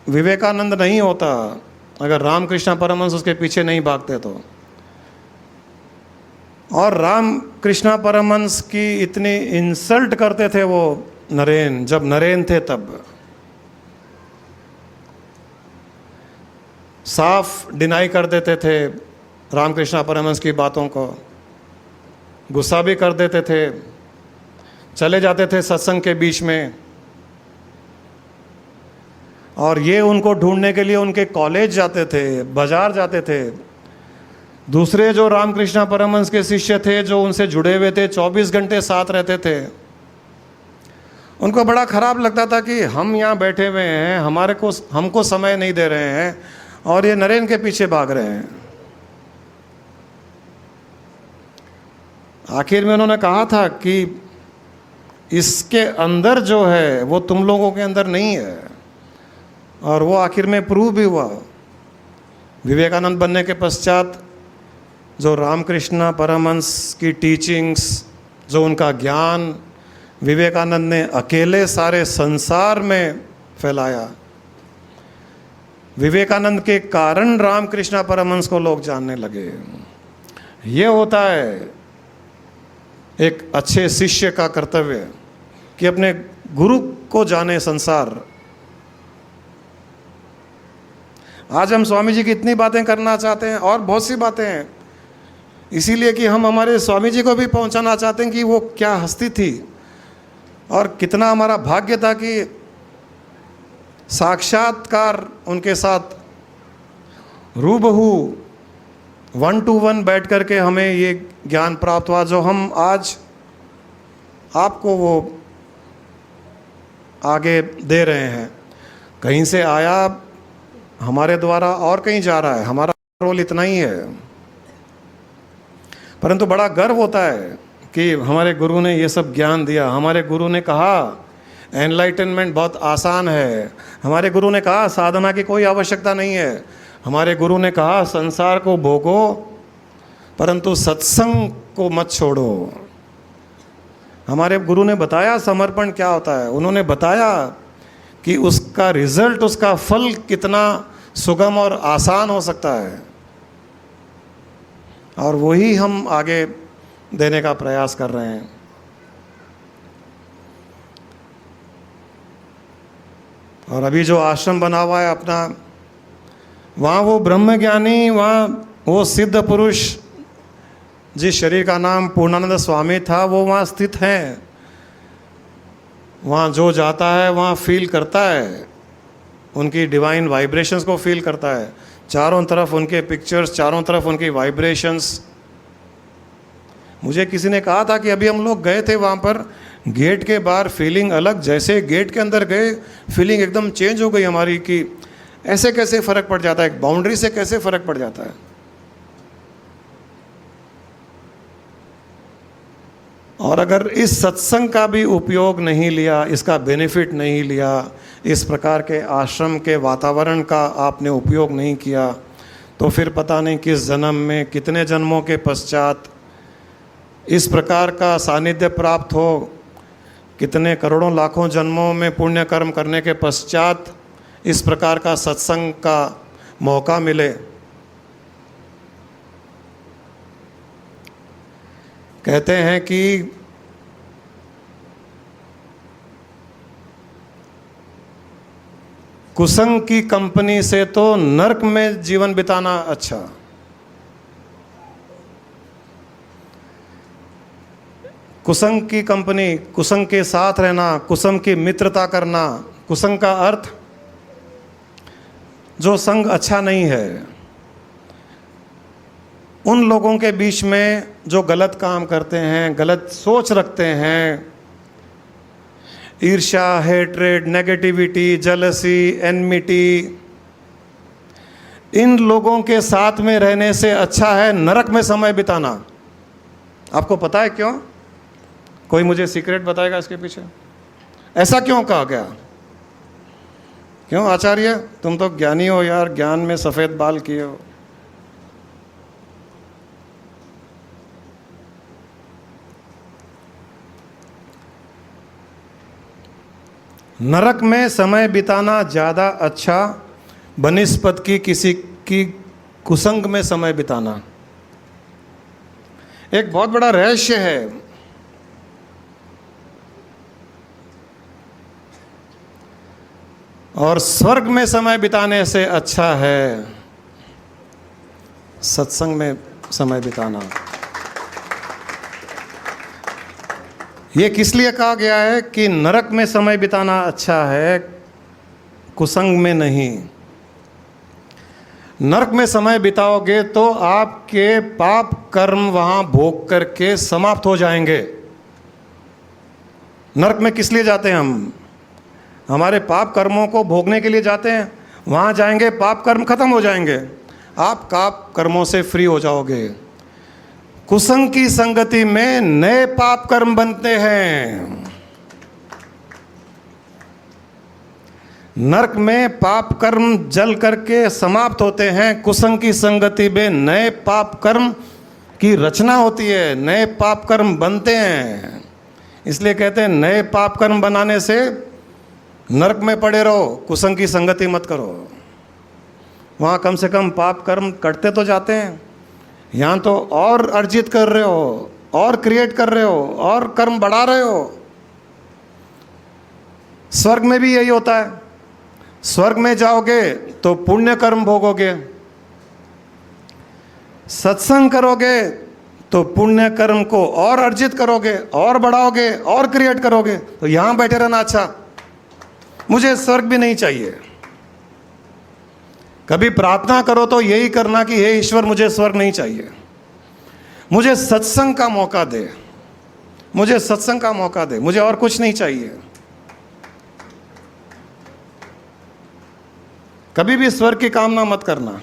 विवेकानंद नहीं होता अगर रामकृष्ण परमहंस उसके पीछे नहीं भागते तो। और राम कृष्णा परमहंस की इतनी इंसल्ट करते थे वो नरेन, जब नरेन थे तब साफ डिनाई कर देते थे रामकृष्ण परमहंस की बातों को, गुस्सा भी कर देते थे, चले जाते थे सत्संग के बीच में। और ये उनको ढूंढने के लिए उनके कॉलेज जाते थे, बाजार जाते थे। दूसरे जो रामकृष्ण परमहंस के शिष्य थे, जो उनसे जुड़े हुए थे, 24 घंटे साथ रहते थे, उनको बड़ा खराब लगता था कि हम यहाँ बैठे हुए हैं, हमको समय नहीं दे रहे हैं और ये नरेन के पीछे भाग रहे हैं। आखिर में उन्होंने कहा था कि इसके अंदर जो है वो तुम लोगों के अंदर नहीं है, और वो आखिर में प्रूव भी हुआ। विवेकानंद बनने के पश्चात जो रामकृष्ण परमहंस की टीचिंग्स, जो उनका ज्ञान विवेकानंद ने अकेले सारे संसार में फैलाया। विवेकानंद के कारण रामकृष्ण परमहंस को लोग जानने लगे। ये होता है एक अच्छे शिष्य का कर्तव्य कि अपने गुरु को जाने संसार। आज हम स्वामी जी की इतनी बातें करना चाहते हैं और बहुत सी बातें हैं, इसीलिए कि हम हमारे स्वामी जी को भी पहुंचाना चाहते हैं कि वो क्या हस्ती थी और कितना हमारा भाग्य था कि साक्षात्कार उनके साथ रूबहू 1 to 1 बैठ करके हमें ये ज्ञान प्राप्त हुआ, जो हम आज आपको वो आगे दे रहे हैं। कहीं से आया हमारे द्वारा और कहीं जा रहा है, हमारा रोल इतना ही है। परंतु बड़ा गर्व होता है कि हमारे गुरु ने ये सब ज्ञान दिया। हमारे गुरु ने कहा एनलाइटनमेंट बहुत आसान है। हमारे गुरु ने कहा साधना की कोई आवश्यकता नहीं है। हमारे गुरु ने कहा संसार को भोगो परंतु सत्संग को मत छोड़ो। हमारे गुरु ने बताया समर्पण क्या होता है। उन्होंने बताया कि उसका रिजल्ट, उसका फल कितना सुगम और आसान हो सकता है, और वही हम आगे देने का प्रयास कर रहे हैं। और अभी जो आश्रम बना हुआ है अपना, वहाँ वो ब्रह्मज्ञानी, वहाँ वो सिद्ध पुरुष जिस शरीर का नाम पूर्णानंद स्वामी था, वो वहाँ स्थित हैं। वहाँ जो जाता है वहाँ फील करता है, उनकी डिवाइन वाइब्रेशंस को फील करता है। चारों तरफ उनके पिक्चर्स, चारों तरफ उनकी वाइब्रेशंस। मुझे किसी ने कहा था कि अभी हम लोग गए थे वहाँ पर, गेट के बाहर फीलिंग अलग, जैसे गेट के अंदर गए फीलिंग एकदम चेंज हो गई हमारी, कि ऐसे कैसे फ़र्क पड़ जाता है, एक बाउंड्री से कैसे फ़र्क पड़ जाता है। और अगर इस सत्संग का भी उपयोग नहीं लिया, इसका बेनिफिट नहीं लिया, इस प्रकार के आश्रम के वातावरण का आपने उपयोग नहीं किया, तो फिर पता नहीं किस जन्म में, कितने जन्मों के पश्चात इस प्रकार का सानिध्य प्राप्त हो, कितने करोड़ों लाखों जन्मों में पुण्य कर्म करने के पश्चात इस प्रकार का सत्संग का मौका मिले। कहते हैं कि कुसंग की कंपनी से तो नरक में जीवन बिताना अच्छा। कुसंग की कंपनी, कुसंग के साथ रहना, कुसंग की मित्रता करना। कुसंग का अर्थ जो संग अच्छा नहीं है, उन लोगों के बीच में जो गलत काम करते हैं, गलत सोच रखते हैं, ईर्ष्या, हेट्रेड, नेगेटिविटी, जेलसी, एनमिटी, इन लोगों के साथ में रहने से अच्छा है नरक में समय बिताना। आपको पता है क्यों? कोई मुझे सीक्रेट बताएगा इसके पीछे? ऐसा क्यों कहा गया? क्यों आचार्य, तुम तो ज्ञानी हो यार, ज्ञान में सफ़ेद बाल किए हो। नरक में समय बिताना ज़्यादा अच्छा बनिस्पत की किसी की कुसंग में समय बिताना। एक बहुत बड़ा रहस्य है। और स्वर्ग में समय बिताने से अच्छा है सत्संग में समय बिताना। ये किस लिए कहा गया है कि नरक में समय बिताना अच्छा है, कुसंग में नहीं। नरक में समय बिताओगे तो आपके पाप कर्म वहां भोग करके समाप्त हो जाएंगे। नरक में किस लिए जाते हैं हम? हमारे पाप कर्मों को भोगने के लिए जाते हैं। वहां जाएंगे, पाप कर्म खत्म हो जाएंगे, आप पाप कर्मों से फ्री हो जाओगे। कुसंग की संगति में नए पाप कर्म बनते हैं। नरक में पाप कर्म जल करके समाप्त होते हैं, कुसंग की संगति में नए पाप कर्म की रचना होती है, नए पाप कर्म बनते हैं। इसलिए कहते हैं नए पाप कर्म बनाने से नरक में पड़े रहो, कुसंग की संगति मत करो। वहाँ कम से कम पाप कर्म कटते तो जाते हैं, यहाँ तो और अर्जित कर रहे हो, और क्रिएट कर रहे हो, और कर्म बढ़ा रहे हो। स्वर्ग में भी यही होता है। स्वर्ग में जाओगे तो पुण्य कर्म भोगोगे, सत्संग करोगे तो पुण्य कर्म को और अर्जित करोगे, और बढ़ाओगे, और क्रिएट करोगे। तो यहाँ बैठे रहना अच्छा, मुझे स्वर्ग भी नहीं चाहिए। कभी प्रार्थना करो तो यही करना कि हे ईश्वर, मुझे स्वर्ग नहीं चाहिए, मुझे सत्संग का मौका दे, मुझे सत्संग का मौका दे, मुझे और कुछ नहीं चाहिए। कभी भी स्वर्ग की कामना मत करना।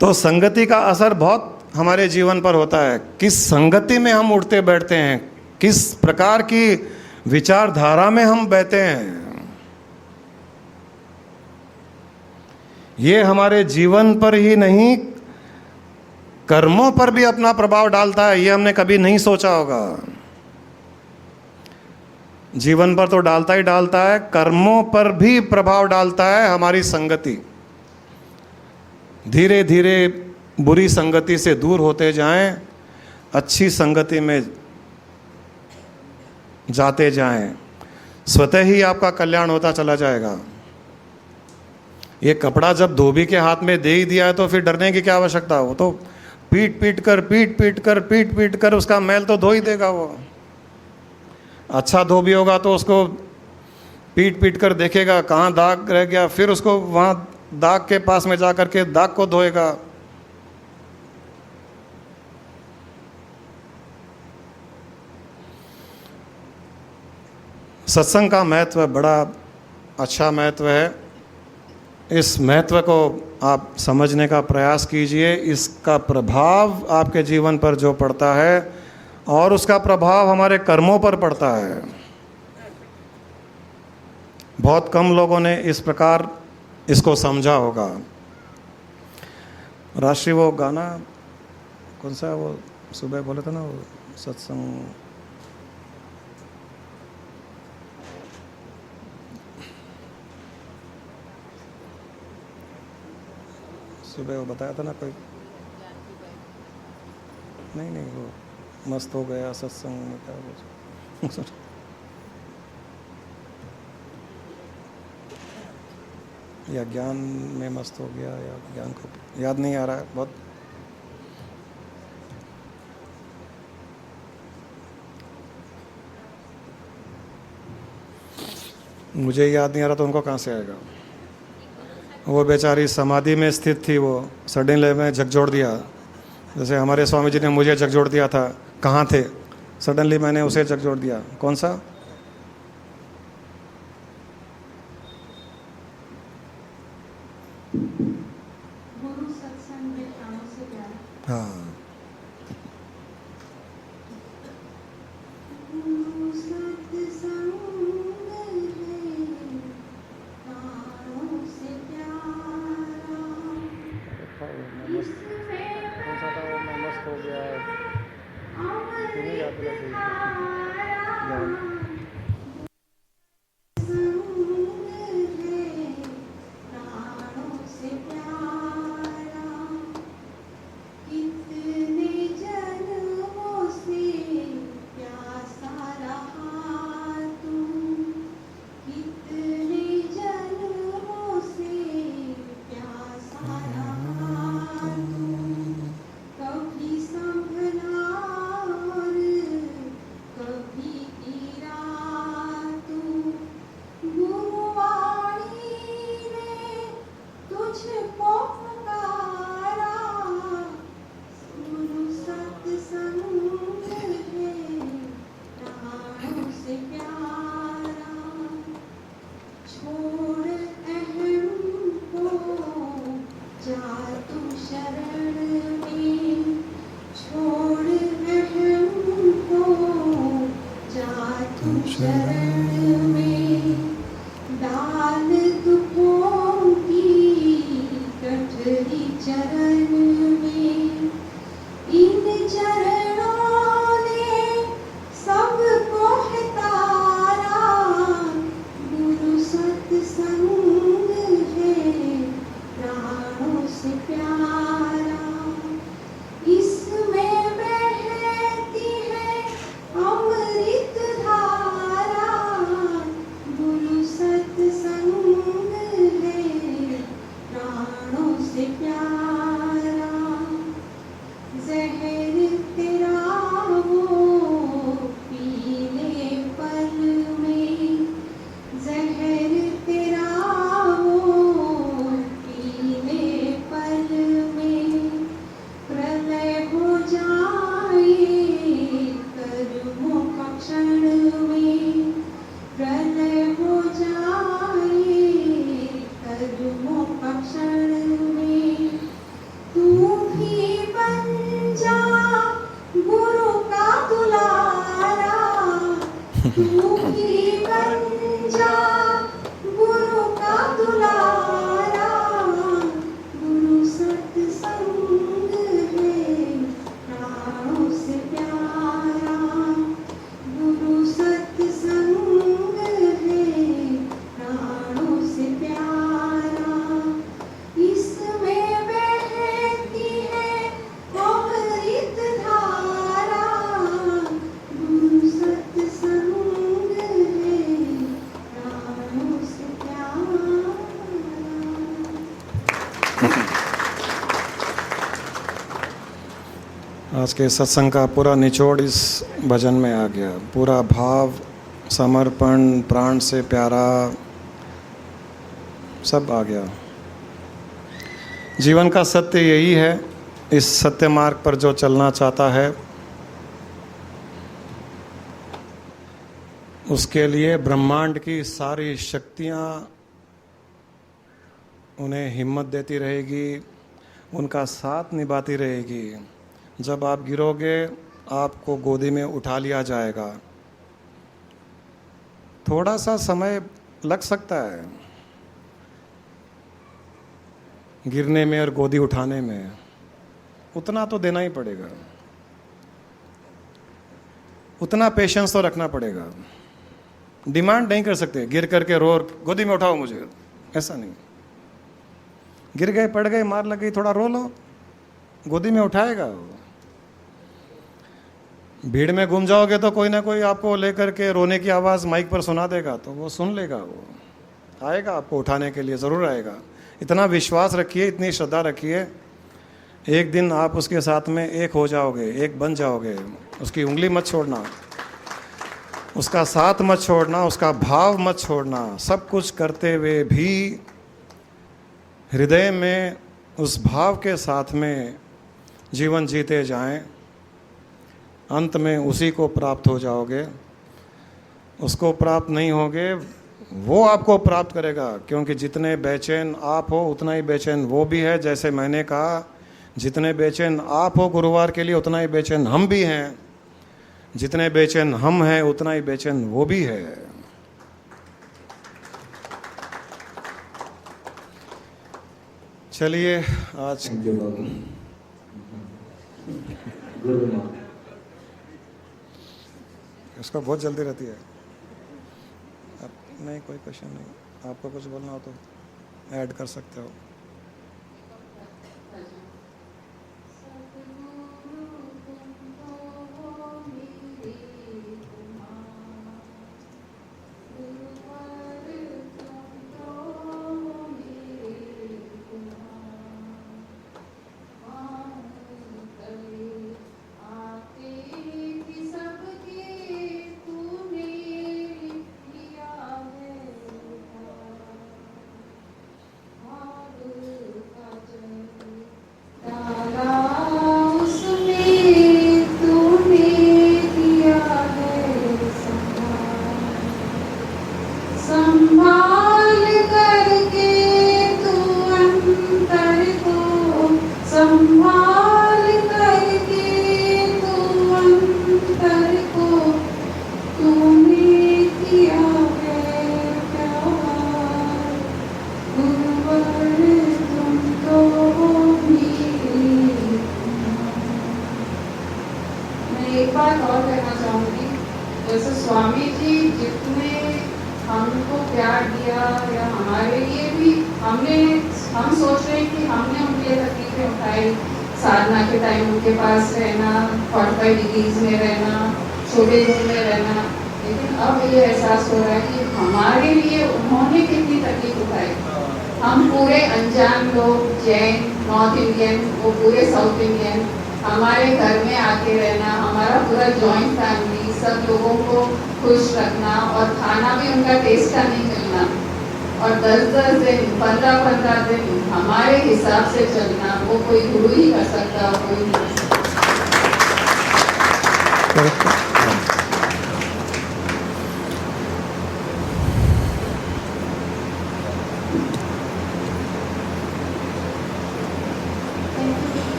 तो संगति का असर बहुत हमारे जीवन पर होता है। किस संगति में हम उठते बैठते हैं, किस प्रकार की विचारधारा में हम बहते हैं, ये हमारे जीवन पर ही नहीं, कर्मों पर भी अपना प्रभाव डालता है। ये हमने कभी नहीं सोचा होगा। जीवन पर तो डालता ही डालता है, कर्मों पर भी प्रभाव डालता है हमारी संगति। धीरे धीरे बुरी संगति से दूर होते जाएं, अच्छी संगति में जाते जाएं, स्वतः ही आपका कल्याण होता चला जाएगा। ये कपड़ा जब धोबी के हाथ में दे ही दिया है तो फिर डरने की क्या आवश्यकता? वो तो पीट पीट कर उसका मैल तो धो ही देगा। वो अच्छा धोबी होगा तो उसको पीट पीट कर देखेगा कहाँ दाग रह गया, फिर उसको वहाँ दाग के पास में जा कर के दाग को धोएगा। सत्संग का महत्व बड़ा अच्छा महत्व है। इस महत्व को आप समझने का प्रयास कीजिए। इसका प्रभाव आपके जीवन पर जो पड़ता है और उसका प्रभाव हमारे कर्मों पर पड़ता है। बहुत कम लोगों ने इस प्रकार इसको समझा होगा। राष्ट्रीय वो गाना कौन सा, वो सुबह बोले थे ना, वो सत्संग, सुबह वो बताया था ना कोई, नहीं वो मस्त हो गया सत्संग में, क्या या ज्ञान में मस्त हो गया, या ज्ञान को याद नहीं आ रहा है बहुत। मुझे याद नहीं आ रहा तो उनको कहाँ से आएगा। वो बेचारी समाधि में स्थित थी, वो सडनली में झकझोर दिया। जैसे हमारे स्वामी जी ने मुझे झकझोर दिया था, कहाँ थे, सडनली मैंने उसे झकझोर दिया। कौन सा? गुरु सत्संग में कामों से प्यार। हाँ, गुरु सत्संग में कामों से प्यारा, कौन सा था वो, मैं मस्त हो गया, अमृत धारा। में डाल दुखों की कठरी चरण में। इन चरणों ने सबको है तारा, गुरु सत्संग है प्राणों से प्यारा। इसमें बहती है अमृत धारा, गुरु सत्संग है प्राणों से प्यारा। जहर तेरा वो पीले पल में, जहर तेरा वो पीले पल में। प्रलय हो जाए कर्मों का क्षण में, प्रलय हो जाए कर्मों का क्षण में। तू भी बन जा गुरु का दुलारा, तू भी बन जा गुरु का दुलारा। गुरु सत्संग है प्राणों से प्यारा, गुरु सत्संग है प्राणों से प्यारा। इसमें बहती है अमृत धारा, गुरु सत्संग है प्राणों से प्यारा। आज के सत्संग का पूरा निचोड़ इस भजन में आ गया। पूरा भाव, समर्पण, प्राण से प्यारा सब आ गया। जीवन का सत्य यही है। इस सत्य मार्ग पर जो चलना चाहता है उसके लिए ब्रह्मांड की सारी शक्तियाँ उन्हें हिम्मत देती रहेगी, उनका साथ निभाती रहेगी। जब आप गिरोगे आपको गोदी में उठा लिया जाएगा। थोड़ा सा समय लग सकता है गिरने में और गोदी उठाने में, उतना तो देना ही पड़ेगा, उतना पेशेंस तो रखना पड़ेगा। डिमांड नहीं कर सकते गिर करके रो गोदी में उठाओ मुझे, ऐसा नहीं। गिर गए, पड़ गए, मार लग गई, थोड़ा रो लो, गोदी में उठाएगा वो। भीड़ में घूम जाओगे तो कोई ना कोई आपको लेकर के रोने की आवाज़ माइक पर सुना देगा, तो वो सुन लेगा, वो आएगा आपको उठाने के लिए, ज़रूर आएगा। इतना विश्वास रखिए, इतनी श्रद्धा रखिए, एक दिन आप उसके साथ में एक हो जाओगे, एक बन जाओगे। उसकी उंगली मत छोड़ना, उसका साथ मत छोड़ना, उसका भाव मत छोड़ना। सब कुछ करते हुए भी हृदय में उस भाव के साथ में जीवन जीते जाएं। अंत में उसी को प्राप्त हो जाओगे। उसको प्राप्त नहीं होगे, वो आपको प्राप्त करेगा। क्योंकि जितने बेचैन आप हो उतना ही बेचैन वो भी है। जैसे मैंने कहा, जितने बेचैन आप हो गुरुवार के लिए, उतना ही बेचैन हम भी हैं। जितने बेचैन हम हैं उतना ही बेचैन वो भी है। चलिए आज इसको बहुत जल्दी रहती है। अब नहीं, कोई क्वेश्चन नहीं। आपको कुछ बोलना हो तो ऐड कर सकते हो। हमको प्यार दिया या हमारे लिए भी हम सोच रहे हैं कि हमने उनके लिए तकलीफें उठाई, साधना के टाइम उनके पास रहना, 45 डिग्रीज में रहना, छोटे रूम में रहना, लेकिन अब ये एहसास हो रहा है कि हमारे लिए उन्होंने कितनी तकलीफ उठाई। हम पूरे अनजान लोग, जैन, नॉर्थ इंडियन, वो पूरे साउथ इंडियन, हमारे घर में आके रहना, हमारा पूरा जॉइंट फैमिली, सब लोगों को खुश रखना और खाना भी उनका टेस्ट का नहीं मिलना, और 10-10 दिन, 15-15 दिन हमारे हिसाब से चलना, वो कोई गुरु ही कर सकता, कोई नहीं कर सकता।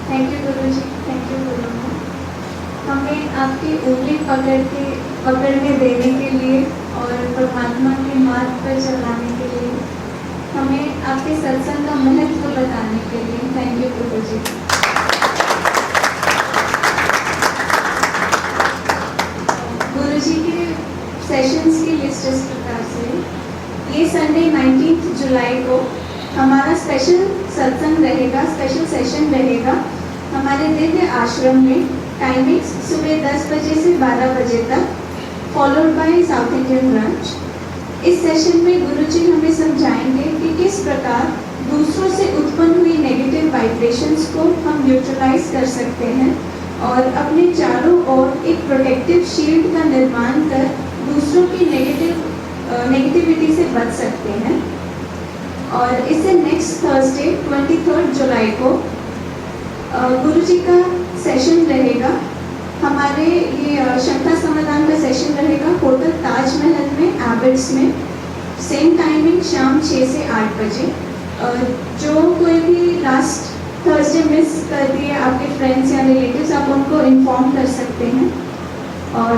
Thank you Guru ji, thank you गुरु जी। हमें आपकी उंगली पकड़ने देने के लिए और परमात्मा के मार्ग पर चलाने के लिए, हमें आपके सत्संग का महत्व बताने के लिए थैंक यू गुरु जी। गुरु जी के सेशंस की लिस्ट इस प्रकार से, ये संडे 19 जुलाई को हमारा स्पेशल सत्संग रहेगा, स्पेशल सेशन रहेगा हमारे दिव्य आश्रम में। टाइमिंग्स सुबह 10 बजे से 12 बजे तक, followed by south Indian branch. इस सेशन में गुरुजी हमें समझाएंगे कि किस प्रकार दूसरों से उत्पन्न हुई नेगेटिव वाइब्रेशंस को हम न्यूट्रलाइज कर सकते हैं और अपने चारों ओर एक प्रोटेक्टिव शील्ड का निर्माण कर दूसरों की नेगेटिविटी से बच सकते हैं। और इससे नेक्स्ट थर्सडे 23 जुलाई को गुरुजी का सेशन रहेगा हमारे, ये क्षमता समाधान का सेशन रहेगा होटल ताजमहल में, एबिट्स में। सेम टाइमिंग शाम 6 से 8 बजे। जो कोई भी लास्ट थर्सडे मिस कर दिए आपके फ्रेंड्स या रिलेटिव्स, आप उनको इन्फॉर्म कर सकते हैं। और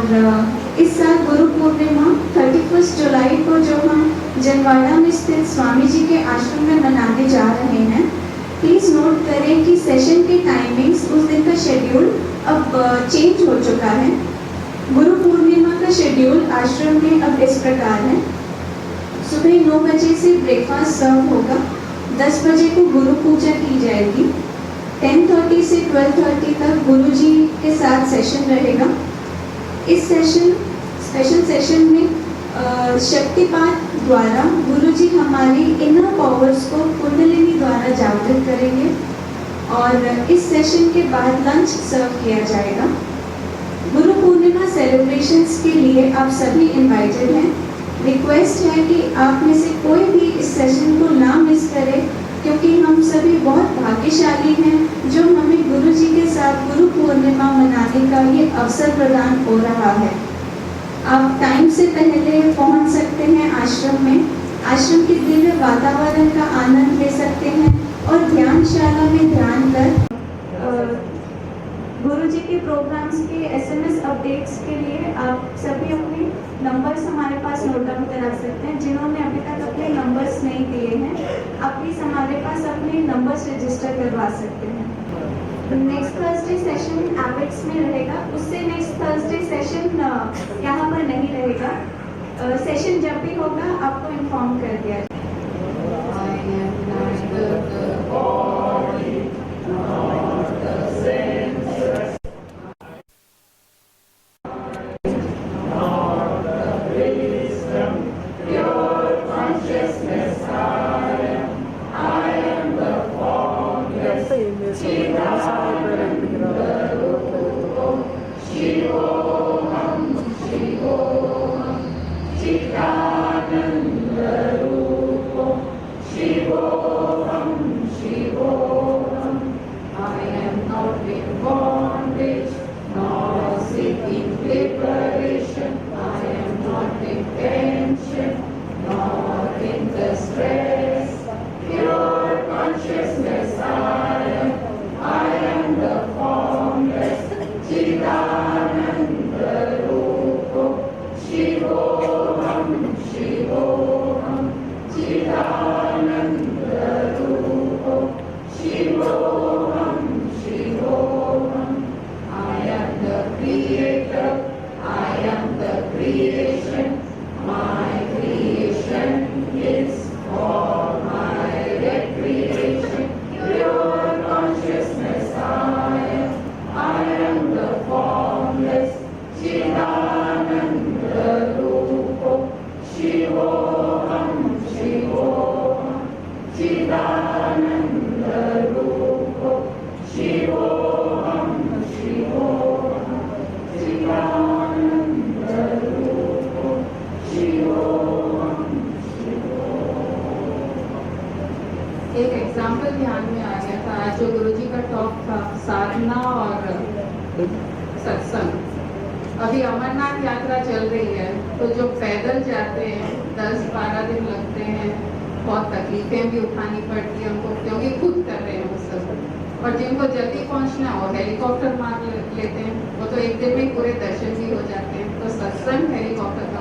इस साल गुरु पूर्णिमा 31 जुलाई को जो हम जनवाड़ा में स्थित स्वामी जी के आश्रम में मनाने जा रहे हैं, प्लीज़ नोट करें कि सेशन के टाइमिंग्स, उस दिन का शेड्यूल अब चेंज हो चुका है। गुरु पूर्णिमा का शेड्यूल आश्रम में अब इस प्रकार है। सुबह 9 बजे से ब्रेकफास्ट सर्व होगा, 10 बजे को गुरु पूजा की जाएगी, 10:30 से 12:30 तक गुरु जी के साथ सेशन रहेगा। इस स्पेशल सेशन में शक्तिपात द्वारा गुरुजी हमारी इनर पावर्स को कुंडलिनी द्वारा जागृत करेंगे और इस सेशन के बाद लंच सर्व किया जाएगा। गुरु पूर्णिमा सेलिब्रेशंस के लिए आप सभी इनवाइटेड हैं। रिक्वेस्ट है कि आप में से कोई भी इस सेशन को ना मिस करे, क्योंकि हम सभी बहुत भाग्यशाली हैं जो हमें गुरु जी के साथ गुरु पूर्णिमा मनाने का ये अवसर प्रदान हो रहा है। आप टाइम से पहले पहुंच सकते हैं आश्रम में, आश्रम के दिव्य वातावरण का आनंद ले सकते हैं और ध्यानशाला में ध्यान कर गुरु जी के प्रोग्राम्स के SMS अपडेट्स के लिए आप सभी अपने नंबर्स हमारे पास नोट डाउन करा सकते हैं। जिन्होंने अभी तक अपने नंबर्स नहीं दिए हैं, आप प्लीज़ हमारे पास अपने नंबर्स रजिस्टर करवा सकते हैं। नेक्स्ट थर्सडे सेशन एबिट्स में रहेगा, उससे नेक्स्ट थर्सडे सेशन यहाँ पर नहीं रहेगा। सेशन जब भी होगा आपको इन्फॉर्म कर दिया जाएगा। Creation, my एग्जाम्पल ध्यान में आ गया था आज जो गुरुजी का टॉक था, साधना और सत्संग। अभी अमरनाथ यात्रा चल रही है, तो जो पैदल जाते हैं 10-12 दिन लगते हैं, बहुत तकलीफें भी उठानी पड़ती है उनको, क्योंकि खुद कर रहे हैं वो सब। और जिनको जल्दी पहुंचना है वो हेलीकॉप्टर मार लेते हैं, वो तो एक दिन में पूरे दर्शन भी हो जाते हैं। तो सत्संग हेलीकॉप्टर